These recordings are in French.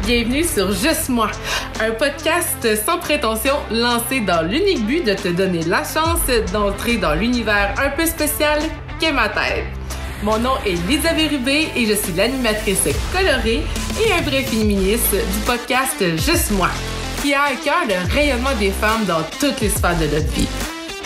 Bienvenue sur Juste moi, un podcast sans prétention lancé dans l'unique but de te donner la chance d'entrer dans l'univers un peu spécial qu'est ma tête. Mon nom est Lisa Bérubé et je suis l'animatrice colorée et un vrai féministe du podcast Juste moi, qui a à cœur le rayonnement des femmes dans toutes les sphères de notre vie.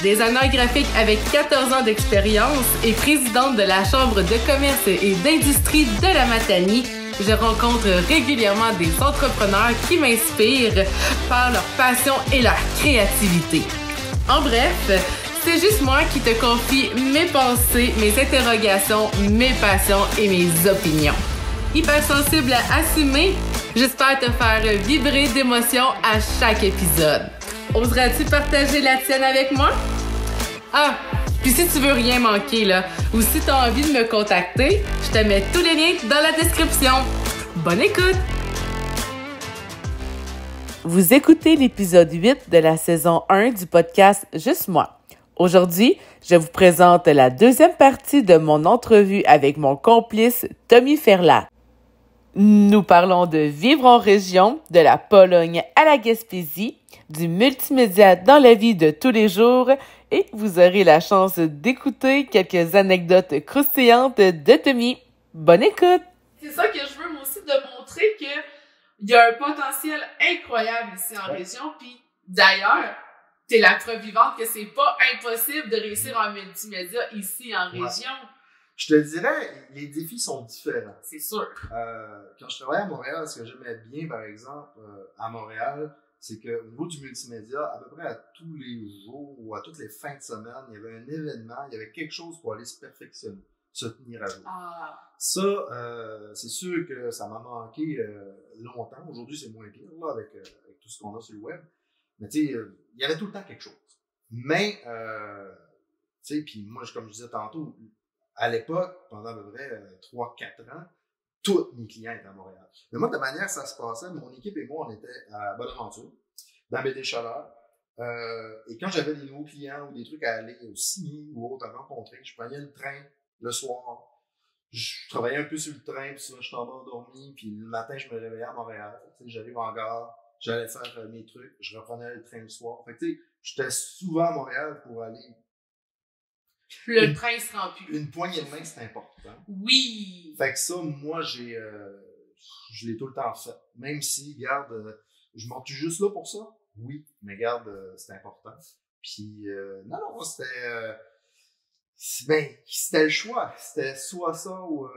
Designer graphique avec 14 ans d'expérience et présidente de la Chambre de commerce et d'industrie de la Matanie, je rencontre régulièrement des entrepreneurs qui m'inspirent par leur passion et leur créativité. En bref, c'est juste moi qui te confie mes pensées, mes interrogations, mes passions et mes opinions. Hypersensible à assumer, j'espère te faire vibrer d'émotions à chaque épisode. Oseras-tu partager la tienne avec moi? Ah, puis si tu veux rien manquer, ou si tu as envie de me contacter, je te mets tous les liens dans la description. Bonne écoute! Vous écoutez l'épisode 8 de la saison 1 du podcast Juste moi. Aujourd'hui, je vous présente la deuxième partie de mon entrevue avec mon complice Tommy Ferlat. Nous parlons de vivre en région, de la Pologne à la Gaspésie, du multimédia dans la vie de tous les jours et vous aurez la chance d'écouter quelques anecdotes croustillantes de Tommy. Bonne écoute! C'est ça que je veux moi aussi, de montrer qu'il y a un potentiel incroyable ici en région. Puis d'ailleurs, t'es la preuve vivante que c'est pas impossible de réussir en multimédia ici en région. Je te dirais, les défis sont différents. C'est sûr. Quand je travaillais à Montréal, ce que j'aimais bien, par exemple, à Montréal, c'est qu'au niveau du multimédia, à peu près à tous les jours ou à toutes les fins de semaine, il y avait un événement, il y avait quelque chose pour aller se perfectionner, se tenir à jour. Ça, c'est sûr que ça m'a manqué longtemps. Aujourd'hui, c'est moins pire là, avec tout ce qu'on a sur le web. Mais tu sais, il y avait tout le temps quelque chose. Mais, tu sais, puis moi, comme je disais tantôt, à l'époque, pendant à peu près 3-4 ans, tous mes clients étaient à Montréal. Mais moi, de manière ça se passait, mon équipe et moi, on était à Bonaventure, dans Baie-des-Chaleurs. Et quand j'avais des nouveaux clients ou des trucs à aller au CIMI ou autre à rencontrer, je prenais le train le soir. Je travaillais un peu sur le train, puis souvent je tombais endormi, puis le matin, je me réveillais à Montréal. J'arrive en gare, j'allais faire mes trucs, je reprenais le train le soir. Fait que tu sais, j'étais souvent à Montréal pour aller. Le train se rend plus. Une poignée de main, c'est important. Oui! Fait que ça, moi, je l'ai tout le temps fait. Même si, regarde, je monte juste là pour ça? Oui, mais regarde, c'est important. Puis, non, c'était le choix. C'était soit ça ou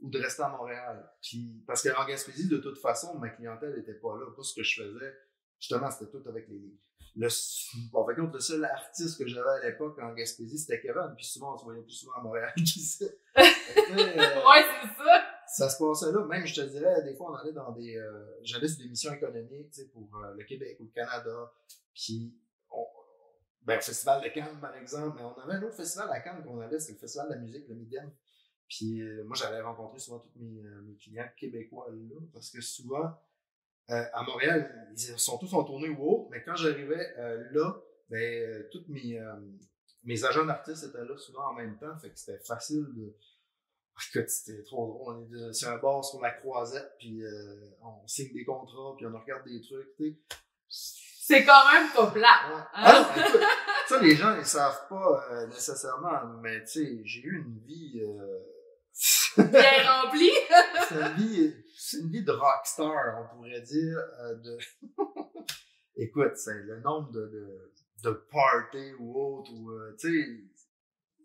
de rester à Montréal. Puis, parce qu'en Gaspésie, de toute façon, ma clientèle n'était pas là. Tout ce que je faisais, justement, c'était tout avec le seul artiste que j'avais à l'époque en Gaspésie, c'était Kevin. Puis souvent, on se voyait plus souvent à Montréal qu'ici. Ouais, c'est ça. Ça se passait là. Même, je te dirais, des fois, on allait j'allais sur des missions économiques, tu sais, pour le Québec ou le Canada. Puis, au Festival de Cannes, par exemple. Mais on avait un autre festival à Cannes qu'on allait, c'est le Festival de la musique, le Midem. Puis, moi, j'allais rencontrer souvent tous mes clients québécois là. Parce que souvent, à Montréal, ils sont tous en tournée ou autre, mais quand j'arrivais là, tous mes agents d'artistes étaient là souvent en même temps, fait que c'était facile de. Écoute, c'était trop drôle. On est sur un bar sur la Croisette, puis on signe des contrats, puis on regarde des trucs, tu sais. C'est quand même pas plat. Ouais. Ah non, écoute, ça, les gens, ils savent pas nécessairement, mais tu sais, j'ai eu une vie. Bien remplie. C'est une vie de rockstar, on pourrait dire. Écoute, c'est le nombre de parties ou autres, tu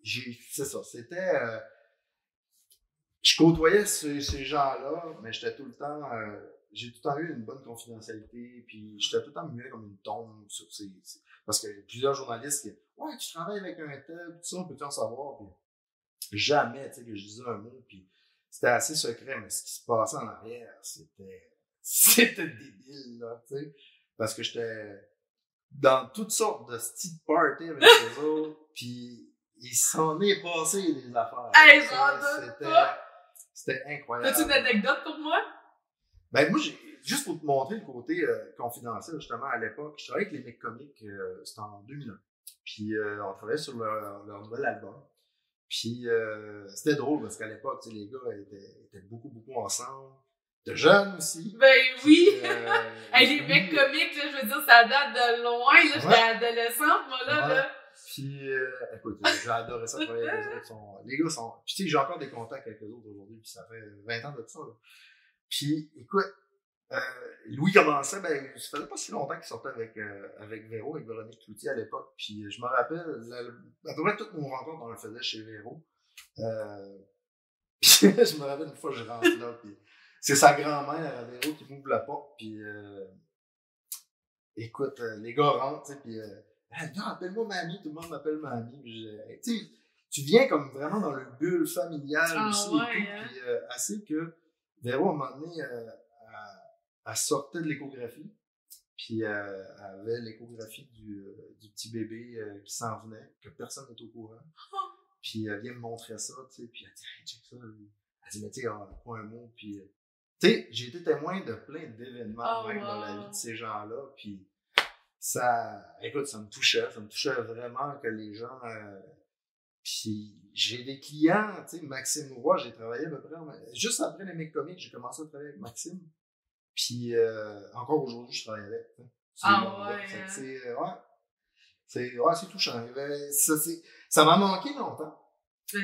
sais, c'est ça. C'était. Je côtoyais ces gens-là, mais j'étais tout le temps. J'ai tout le temps eu une bonne confidentialité, puis j'étais tout le temps muet comme une tombe sur parce que plusieurs journalistes qui. Ouais, tu travailles avec un tel, tout ça, peux-tu en savoir? Puis jamais, tu sais, que je disais un mot, puis c'était assez secret, mais ce qui se passait en arrière, c'était débile, là, tu sais. Parce que j'étais dans toutes sortes de styles party avec les autres, puis il s'en est passé des affaires. Hey, j'en doute pas! C'était incroyable. As-tu une anecdote pour moi? Ben, moi, juste pour te montrer le côté confidentiel, justement, à l'époque, je travaillais avec les mecs comiques, c'était en 2001. Puis, on travaillait sur leur nouvel album. Puis, c'était drôle parce qu'à l'époque, les gars étaient beaucoup, beaucoup ensemble. de jeune aussi. Ben oui! Puis, Les mecs comiques, là, je veux dire, ça date de loin, là, j'étais adolescente, moi, là. Puis, écoute, j'ai adoré ça, travailler avec les autres. Les gars sont... Puis, tu sais, j'ai encore des contacts avec les autres aujourd'hui, puis ça fait 20 ans de ça, là. Puis, écoute, Louis commençait, ben, ça faisait pas si longtemps qu'il sortait avec Véro, avec Véronique Cloutier à l'époque. Puis, je me rappelle, à peu près toutes nos rencontres, on le faisait chez Véro. Puis, je me rappelle une fois, je rentre là, puis c'est sa grand-mère, Véro, qui m'ouvre la porte, puis écoute, les gars rentrent, tu sais, puis non, appelle-moi mamie, tout le monde m'appelle mamie. Tu sais, tu viens comme vraiment dans le bulle familiale aussi et tout, puis assez que Véro, à un moment donné, elle sortait de l'échographie, puis elle avait l'échographie du petit bébé qui s'en venait, que personne n'est au courant. Puis elle vient me montrer ça, tu sais, puis elle dit « Hey, check ça. » Elle dit « Mais tu sais, pas un mot. » Puis, tu sais, j'ai été témoin de plein d'événements dans la vie de ces gens-là, puis ça, écoute, ça me touchait vraiment que les gens... Puis j'ai des clients, tu sais, Maxime Roy, j'ai travaillé à peu près... Juste après les mecs comiques, j'ai commencé à travailler avec Maxime. Puis encore aujourd'hui, je travaille avec. C'est touchant. Ça m'a manqué longtemps.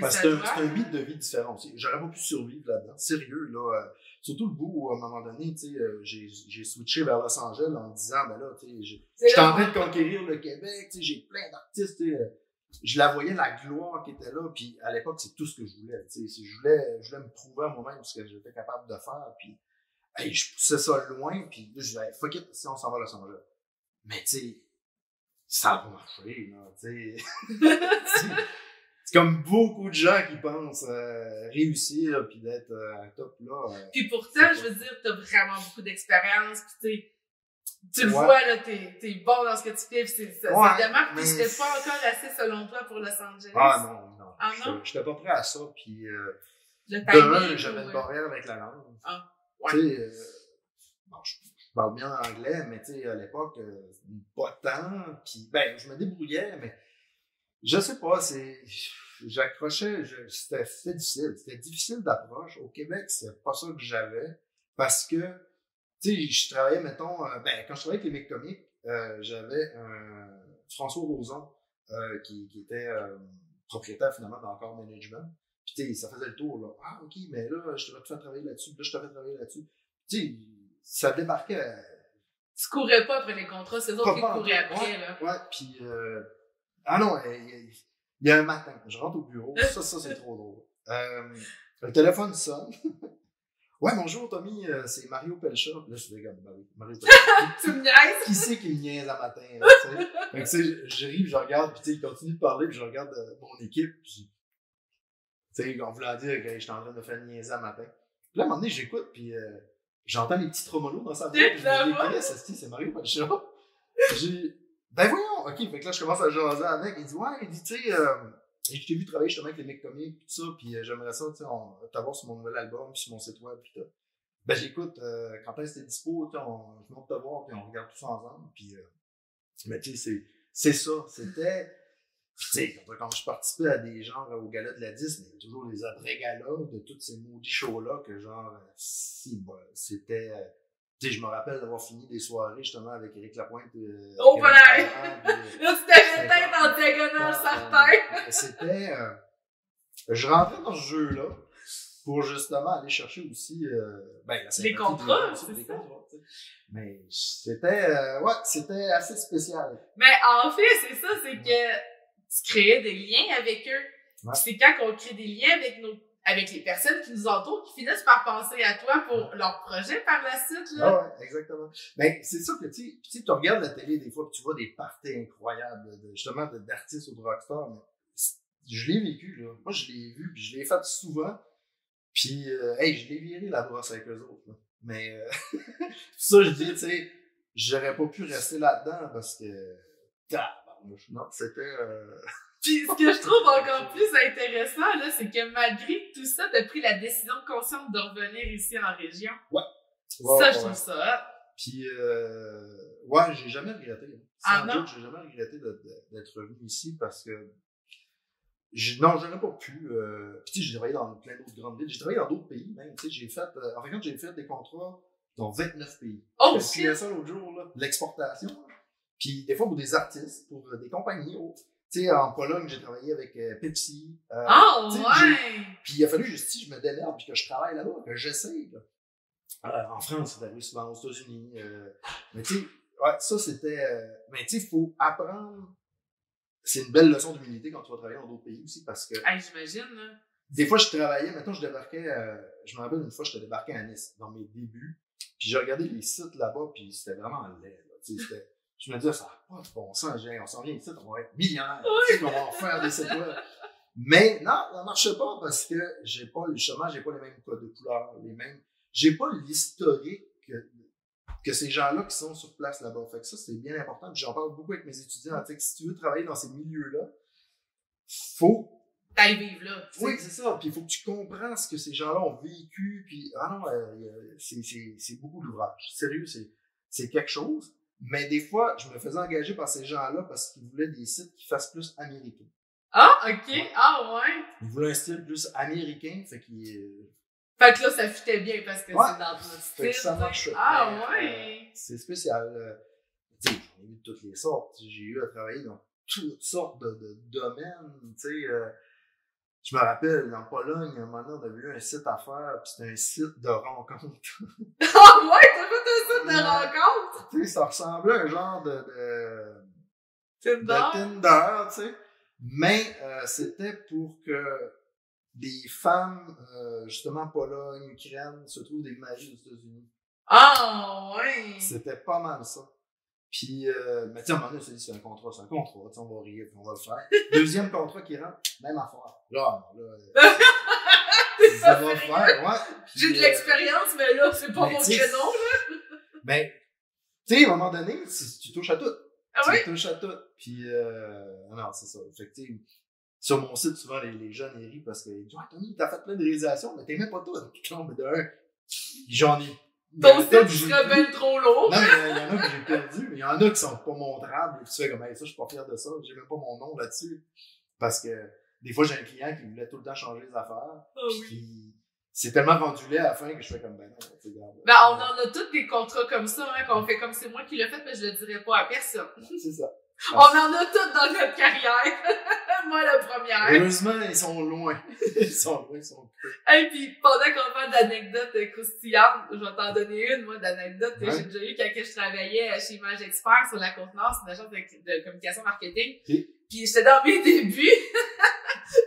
Parce que c'est un beat de vie différent aussi. J'aurais pas pu survivre là-dedans. Sérieux, là. Surtout le bout où, à un moment donné, tu sais, j'ai switché vers Los Angeles en me disant, ben là, tu sais, j'étais en train de conquérir le Québec, tu sais, j'ai plein d'artistes, tu sais. Je la voyais, la gloire qui était là, puis à l'époque, c'est tout ce que je voulais, tu sais. Je voulais me prouver à moi-même ce que j'étais capable de faire, puis hey, je poussais ça loin, puis là, je disais, fuck it, si on s'en va à Los Angeles. Mais tu sais, ça va marcher, là, tu sais. C'est comme beaucoup de gens qui pensent réussir puis d'être à top là. Puis pourtant, je veux dire, t'as vraiment beaucoup d'expérience, puis tu le vois, là, t'es bon dans ce que tu fais, ça démarque, puis c'était pas encore assez selon toi pour Los Angeles. Ah non. Ah non? J'étais pas prêt à ça, puis de j'avais une barrière avec la langue. Ah, ouais. Tu sais, bon, je parle bien anglais, mais tu sais, à l'époque, pas tant, puis ben, je me débrouillais, mais je sais pas, j'accrochais, c'était difficile. C'était difficile d'approche. Au Québec, c'est pas ça que j'avais. Parce que, tu sais, je travaillais, mettons, quand je travaillais avec les mecs comiques, j'avais François Roson, qui était propriétaire finalement d'Encore Management. Puis, tu sais, ça faisait le tour, là. Ah, ok, mais là, je devrais te faire travailler là-dessus. Là, je te fais travailler là-dessus. Tu sais, ça débarquait. Tu courais pas après les contrats, c'est eux autres qui couraient après, là. Ouais, puis, ah non, il y a un matin, je rentre au bureau, ça c'est trop drôle. Le téléphone sonne. Ouais, bonjour Tommy, c'est Mario Pelcha. Là, je fais comme, bah oui, Mario Pelcha. Tu me niaises? Qui c'est qui me niaise à matin, là, tu sais? Fait que, tu sais, j'arrive, je regarde, puis tu sais, il continue de parler, puis je regarde mon équipe, puis tu sais, on voulait dire que j'étais en train de me faire niaiser à matin. Puis là, à un moment donné, j'écoute, puis j'entends les petits tremolos dans sa voix, puis je me dis, c'est Mario Pelcha. J'ai ben voyons, ok, fait que là je commence à jaser avec, il dit ouais, il dit tu sais, je t'ai vu travailler justement avec les mecs comiques pis tout ça, pis j'aimerais ça, tu sais, t'avoir sur mon nouvel album, pis sur mon site web pis tout. Ben j'écoute, quand est-ce que t'es dispo, je viens de te voir pis on regarde tout ça ensemble, pis mais tu sais, c'est ça, c'était, pis tu sais, quand je participais à des genres au gala de la 10, mais il y avait toujours les après-galas de tous ces maudits shows-là que genre, c'était... Tu sais, je me rappelle d'avoir fini des soirées justement avec Éric Lapointe. Oh, voilà! Là, tu t'avais tête en diagonale, certain! C'était. Je rentrais dans ce jeu-là pour justement aller chercher aussi. Les contrats, c'est ça. Mais c'était assez spécial. Mais en fait, c'est ça, c'est que tu créais des liens avec eux. Ouais. C'est quand on crée des liens avec les personnes qui nous entourent, qui finissent par penser à toi pour leur projet par la suite, là. Ah ouais, exactement. Ben, c'est ça que, tu sais, tu regardes la télé des fois, puis tu vois des parties incroyables, justement, d'artistes ou de rockstars, mais je l'ai vécu, là. Moi, je l'ai vu, puis je l'ai fait souvent, puis, hey, je l'ai viré la brosse avec eux autres, là. Mais, ça, je dis, tu sais, j'aurais pas pu rester là-dedans, parce que, non, c'était, Puis, ce que je trouve encore plus intéressant, là, c'est que malgré tout ça, t'as pris la décision consciente de revenir ici en région. Ouais. Je trouve ça. Puis, ouais, j'ai jamais regretté. Sans doute, j'ai jamais regretté d'être revenu ici parce que Non, j'en ai pas pu. Puis tu sais, j'ai travaillé dans plein d'autres grandes villes. J'ai travaillé dans d'autres pays même. Tu sais, en fait, quand j'ai fait des contrats dans 29 pays. Oh, j'ai fait ça l'autre jour, là, de l'exportation. Puis des fois pour des artistes, pour des compagnies. Tu sais, en Pologne, j'ai travaillé avec Pepsi. Ouais! Puis il a fallu juste que je me démerde puis que je travaille là-bas, que j'essaye. En France, c'est arrivé souvent aux États-Unis. Mais tu sais, ouais, ça c'était. Mais tu sais, il faut apprendre. C'est une belle leçon d'humilité quand tu vas travailler dans d'autres pays aussi parce que. Hey, j'imagine, là. Des fois, je travaillais, maintenant je débarquais. Je me rappelle une fois, je débarqué à Nice dans mes débuts. Puis j'ai regardé les sites là-bas, puis c'était vraiment laid. Je me disais, ça n'a pas de bon sens. On s'en vient ici, on va être millionnaire. Oui. On va faire des sites web. Mais non, ça ne marchait pas parce que j'ai pas les mêmes codes de couleurs, j'ai pas l'historique que ces gens-là qui sont sur place là-bas. Fait que ça, c'est bien important. Puis j'en parle beaucoup avec mes étudiants. Tu sais, que si tu veux travailler dans ces milieux-là, faut t'ailles vivre là. Oui, c'est ça. Puis il faut que tu comprennes ce que ces gens-là ont vécu. Puis, c'est beaucoup d'ouvrage. Sérieux, c'est quelque chose. Mais des fois, je me faisais engager par ces gens-là parce qu'ils voulaient des sites qui fassent plus américain. Ah, ok. Ouais. Ah, ouais. Ils voulaient un style plus américain. Fait que là, ça fitait bien parce que c'est dans notre style. Fait que ça marche. Ah, ouais. C'est spécial. Tu sais, j'en ai vu de toutes les sortes. J'ai eu à travailler dans toutes sortes de domaines. Tu sais, je me rappelle, en Pologne, à un moment donné, on avait eu un site à faire, puis c'était un site de rencontre. Ah ouais, t'as fait un site de rencontre? Tu sais, ça ressemblait à un genre de Tinder, tu sais. Mais c'était pour que des femmes, justement, Pologne, Ukraine, se trouvent des maris aux États-Unis. Ah ouais! C'était pas mal ça. Puis, mais tu sais, à un moment donné, on s'est dit, c'est un contrat, on va rire, puis on va le faire. Deuxième contrat qui rentre, même affaire. Là, ça va faire, ouais. J'ai de l'expérience, mais là, c'est pas mon créneau, là. Mais, tu sais, à un moment donné, tu touches à tout. Ah oui? Tu touches à tout. Puis, non, c'est ça. Fait que, tu sais, sur mon site, souvent, les jeunes, ils rient parce qu'ils disent, ouais, Tony, t'as fait plein de réalisations, mais t'aimais pas tout. Non, mais d'un, j'en ai. Ton site serait ben trop lourd. Non, mais il y en a que j'ai perdu, mais il y en a qui sont pas montrables. Et tu fais comme, hey, ça, je suis pas fier de ça. J'ai même pas mon nom là-dessus. Parce que, des fois, j'ai un client qui voulait tout le temps changer les affaires. Oh, oui. Puis, c'est tellement rendu laid à la fin que je fais comme, ben non, tu regarde. Ben, on en a tous des contrats comme ça, hein, qu'on fait comme c'est moi qui l'ai fait, mais je le dirai pas à personne. C'est ça. On en a tous dans notre carrière. Moi, la première. Heureusement, ils sont loin. Ils sont loin, ils sont creux. Et puis, pendant qu'on parle d'anecdotes croustillantes, je vais t'en donner une, moi, d'anecdotes que j'ai déjà eu quand je travaillais chez Image Expert sur la Côte-Nord, c'est une agence de communication marketing. Okay. Puis, j'étais dans mes débuts.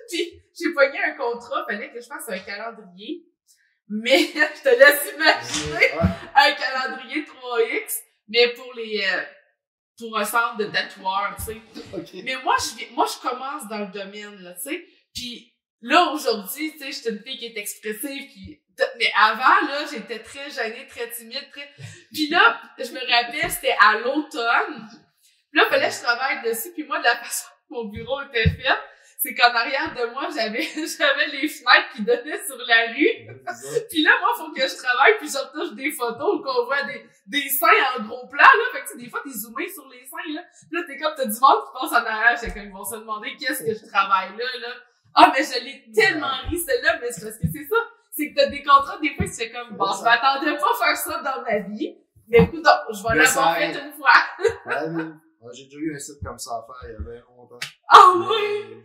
Puis, j'ai pogné un contrat, fallait que je fasse un calendrier. Mais, je te laisse imaginer un calendrier 3X, mais pour un centre de tatoueurs, tu sais. Okay. Mais moi, je commence dans le domaine, là, tu sais. Puis là, aujourd'hui, tu sais, j'étais une fille qui est expressive, mais avant, là, j'étais très gênée, très timide, Puis là, je me rappelle, c'était à l'automne. Puis là, fallait que je travaille dessus. Puis moi, de la façon que mon bureau était fait, c'est qu'en arrière de moi, j'avais les fenêtres qui donnaient sur la rue. Puis là, moi, faut que je travaille, puis je retouche des photos qu'on voit des seins en gros plan, là. Fait que, tu sais, des fois, t'es zoomé sur les seins, là. Puis là, t'es comme, t'as du monde qui passe en arrière. C'est comme, ils vont se demander qu'est-ce que je travaille là. Ah, mais je l'ai tellement ri, celle-là, mais c'est parce que c'est ça. C'est que t'as des contrats, des fois, tu fais comme, bon, je m'attendais pas à faire ça dans ma vie. Mais écoute, je vais l'avoir fait une fois. J'ai déjà eu un site comme ça à faire il y a bien longtemps. Ah oui!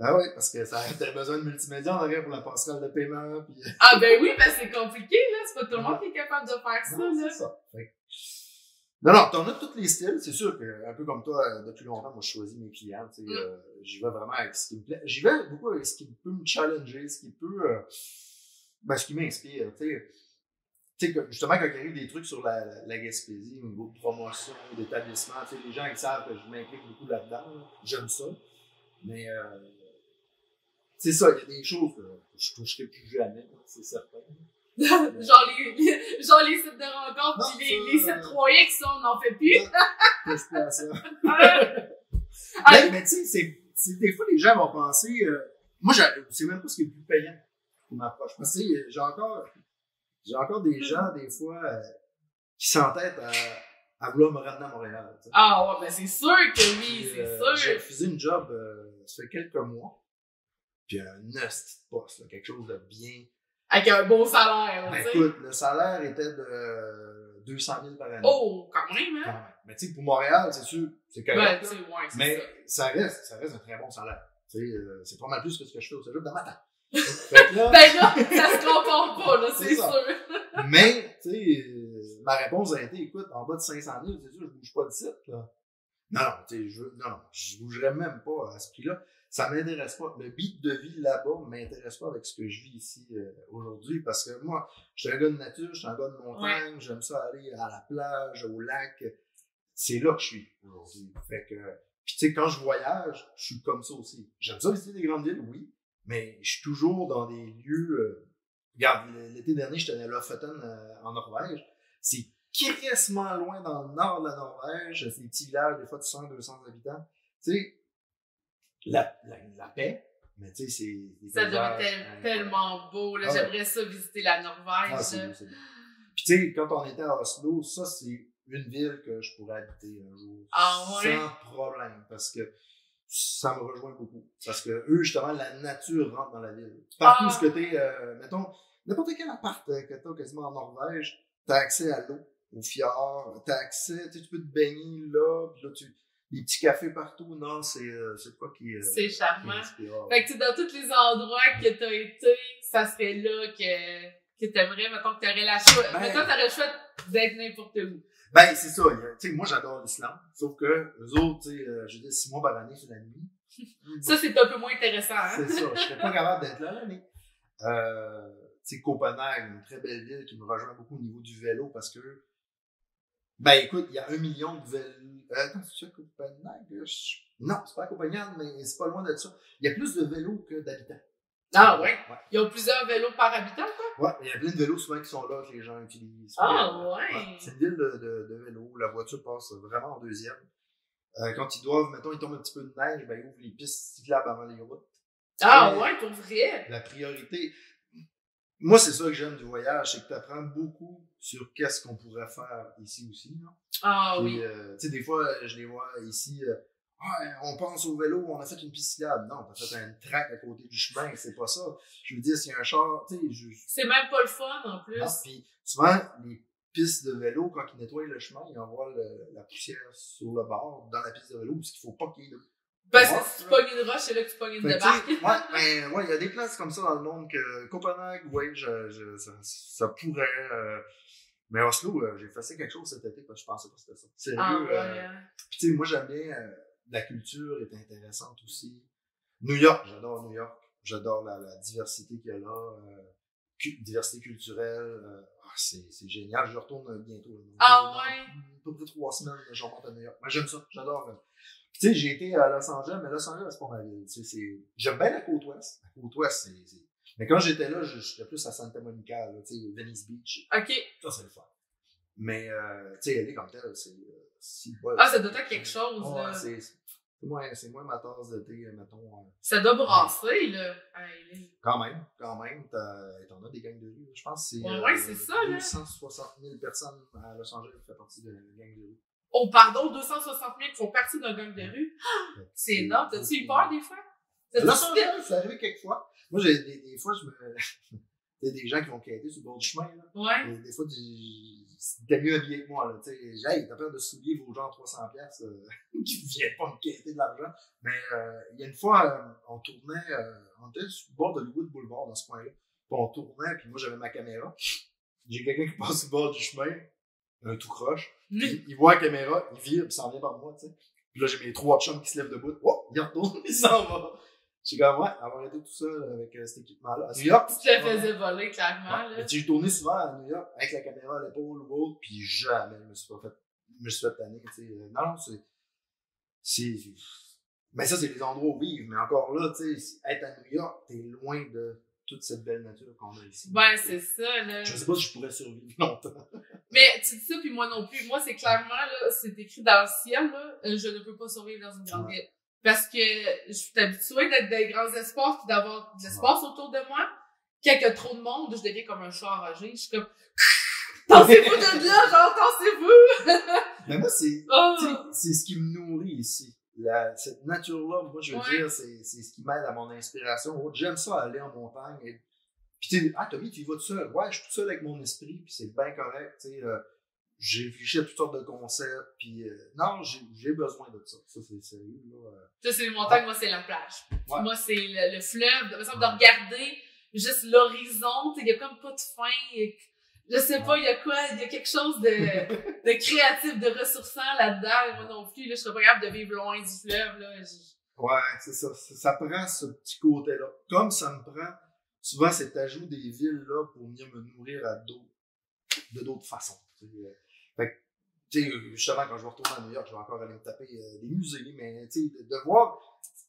Ah oui, parce que t'avais besoin de multimédia en arrière pour la passerelle de paiement. Puis... Ah ben oui, ben c'est compliqué, là. C'est pas tout le monde qui est capable de faire ça, non, là. C'est ça. Non, t'en as tous les styles. C'est sûr que, un peu comme toi, depuis longtemps, moi, je choisis mes clients. Tu sais, j'y vais vraiment avec ce qui me plaît. J'y vais beaucoup avec ce qui peut me challenger, ce qui peut... ce qui m'inspire, tu sais, justement, quand il arrive des trucs sur la Gaspésie, au niveau de promotion, d'établissement, tu sais, les gens, ils savent que je m'implique beaucoup là-dedans. Là. J'aime ça. Mais... c'est ça, il y a des choses que je toucherai plus jamais, c'est certain. genre les sites de rencontres, puis les sites 3X, ça, on n'en fait plus. Qu'est-ce que c'est ça? Mais tu sais, des fois, les gens vont penser, moi, c'est même pas ce qui est le plus payant qui m'approche. Parce que j'ai encore des gens, des fois, qui s'entêtent à vouloir me ramener à Montréal. T'sais. Ah ouais, ben c'est sûr que oui, c'est sûr. J'ai refusé une job, ça fait quelques mois. puis un hostie de poste, là, quelque chose de bien. Avec un bon salaire, Ben, tu sais. écoute, le salaire était de 200 000 par année. Oh, quand même, hein? Quand même. Mais tu sais, pour Montréal, c'est sûr, c'est Ben, correct. tu sais, ouais, c'est Mais ça. ça reste un très bon salaire. Tu sais, c'est pas mal plus que ce que je fais au cégep de matin. Fait que là, Ben là, ça se compare pas, là, c'est C'est ça. sûr. mais, tu sais, ma réponse a été, écoute, en bas de 500 000, c'est sûr, je bouge pas de site, là. Non, tu sais, je bougerais même pas à ce prix-là. Ça m'intéresse pas. Le beat de vie là-bas m'intéresse pas avec ce que je vis ici aujourd'hui parce que moi, je suis un gars de nature, je suis un gars de montagne, j'aime ça aller à la plage, au lac. C'est là que je suis aujourd'hui. Fait que, puis tu sais, quand je voyage, je suis comme ça aussi. J'aime ça visiter des grandes villes, oui, mais je suis toujours dans des lieux. Regarde, l'été dernier, j'étais à Lofoten en Norvège. C'est crissement loin dans le nord de la Norvège. C'est des petits villages, des fois de 100, 200 habitants. Tu sais, la paix, mais tu sais, c'est... Ça doit être tellement beau, là. Ah ouais. J'aimerais ça visiter la Norvège. Ah, c'est beau, c'est beau. Puis tu sais, quand on était à Oslo, ça, c'est une ville que je pourrais habiter un jour. Ah ouais? Sans problème, parce que ça me rejoint beaucoup. Parce que eux, justement, la nature rentre dans la ville. Partout où ce que t'es, mettons, n'importe quel appart que t'as quasiment en Norvège, t'as accès à l'eau, au fjord, t'as accès, tu sais, tu peux te baigner là, puis là, les petits cafés partout, non, c'est quoi qui... C'est charmant. qui inspire. Fait que tu sais, dans tous les endroits que t'as été, ça serait là que t'aimerais, mettons que t'aurais la choix. Ben, mettons que t'aurais le choix d'être n'importe où. Ben, c'est ça. Tu sais, moi, j'adore l'Islande. Sauf que, eux autres, tu sais, je dis 6 mois par année, c'est la nuit. Ça, c'est un peu moins intéressant, hein? C'est ça. Je serais pas capable d'être là, mais, tu sais, Copenhague, une très belle ville qui me rejoint beaucoup au niveau du vélo parce que, ben, écoute, il y a 1 million de vélos. Attends, c'est ça, Copenhague? Non, c'est pas à Copenhague, mais c'est pas loin de ça. Il y a plus de vélos que d'habitants. Ah ouais? Ils ont plusieurs vélos par habitant, quoi? Ouais, il y a plein de vélos souvent qui sont là, que les gens utilisent. Ah ouais? C'est une ville de vélos. La voiture passe vraiment en deuxième. Quand ils doivent, mettons, ils tombent un petit peu de neige, ben, ils ouvrent les pistes cyclables avant les routes. Ah ouais, pour vrai? La priorité. Moi, c'est ça que j'aime du voyage, c'est que tu apprends beaucoup sur qu'est-ce qu'on pourrait faire ici aussi. Là. Ah puis, oui. tu sais, des fois, je les vois ici. On pense au vélo, on a fait une piste cyclable. Non, t'as fait un track à côté du chemin, c'est pas ça. Je veux dire, s'il y a un char, tu sais, C'est même pas le fun, en plus. non, puis souvent, les pistes de vélo, quand ils nettoient le chemin, ils envoient la poussière sur le bord, dans la piste de vélo, parce qu'il faut pas qu'il y ait de... Parce que si tu pognes une roche, c'est là que tu pognes une Fait que, débarque. tu sais, ouais, il y a des places comme ça dans le monde que Copenhague, ouais, ça pourrait... mais Oslo, j'ai fait quelque chose cet été, parce que je pensais pas que c'était ça. Sérieux. Ah ouais. Puis tu sais, moi, j'aime bien... la culture est intéressante aussi. New York, j'adore New York. J'adore la diversité qu'il y a là. Diversité culturelle. C'est génial. Je retourne bientôt. Là, Ah ouais? À peu près 3 semaines, je remonte à New York. Moi, j'aime ça. J'adore. Tu sais, j'ai été à Los Angeles, mais Los Angeles, c'est pas ma ville. J'aime bien la côte ouest. La côte ouest, c'est... Mais quand j'étais là, j'étais plus à Santa Monica, là, tu sais, Venice Beach. OK. Ça, c'est le fun. Mais, tu sais, elle est comme telle, c'est... Ah, ça doit être quelque chose, ouais, là. C'est moins ma tasse de thé, mettons. Ça doit brasser, là. Hey, Quand même. T'en as des gangs de rue. Je pense que c'est. Ouais, c'est ça, là. 260 000 personnes à Los Angeles qui font partie de gang de rue. Oh, pardon, 260 000 qui font partie d'un gang de rue. C'est énorme. T'as-tu eu peur des fois? Los Angeles, c'est arrivé quelques fois. Moi, des fois, il y a des gens qui vont quêter sur le bord du chemin, là. Ouais. Et des fois, t'es mieux habillé que moi, là. Tu sais, hey, t'as peur de souiller vos gens 300$, qui viennent pas me quêter de l'argent. Mais, il y a une fois, on tournait, on était sur le bord de Hollywood Boulevard, dans ce coin-là. Puis on tournait, puis moi, j'avais ma caméra. J'ai quelqu'un qui passe sur le bord du chemin, un tout croche. Il voit la caméra, il vire, puis s'en vient par moi, tu sais. Puis là, j'ai mes 3 chums qui se lèvent debout. Oh, il retourne, il s'en va. J'ai comme, ouais, avoir été tout seul avec cet équipement-là. À New York. Tu te faisais voler, clairement, là. Mais j'ai tourné souvent à New York avec la caméra à l'épaule ou autre, puis jamais je me suis fait tanner, tu sais. Non, mais ça, c'est les endroits où vivre. Mais encore là, tu sais, être à New York, t'es loin de toute cette belle nature qu'on a ici. Ben, c'est ça, là. Je sais pas si je pourrais survivre longtemps. Mais tu dis ça, puis moi non plus. Moi, c'est clairement, là, c'est écrit dans le ciel, là, je ne peux pas survivre dans une grande ville. Parce que je suis habituée d'être dans des grands espaces puis d'avoir de l'espace autour de moi. Quand il y a trop de monde, je deviens comme un chat enragé. Je suis comme, tassez-vous de là, genre, tassez-vous! Mais moi, c'est ce qui me nourrit ici. cette nature-là, moi, je veux dire, c'est ce qui m'aide à mon inspiration. J'aime ça, aller en montagne. Puis, Tommy, tu y vas tout seul. Ouais, je suis tout seul avec mon esprit, puis c'est bien correct. J'ai réfléchi à toutes sortes de concepts, puis non, j'ai besoin de ça. Ça, c'est sérieux, là. Ça, c'est les montagnes, moi, c'est la plage. Ouais. Moi, c'est le fleuve. De regarder juste l'horizon, il y a comme pas de fin. Je sais pas, il y a quoi, il y a quelque chose de créatif, de ressourçant là-dedans. Moi non plus, là, je serais pas capable de vivre loin du fleuve, là. Ouais, c'est ça. Ça prend ce petit côté-là. Comme ça me prend, souvent, cet ajout des villes-là pour venir me nourrir de d'autres façons. Fait que, tu sais, justement, quand je vais retourner à New York, je vais encore aller me taper des musées, mais tu sais, de voir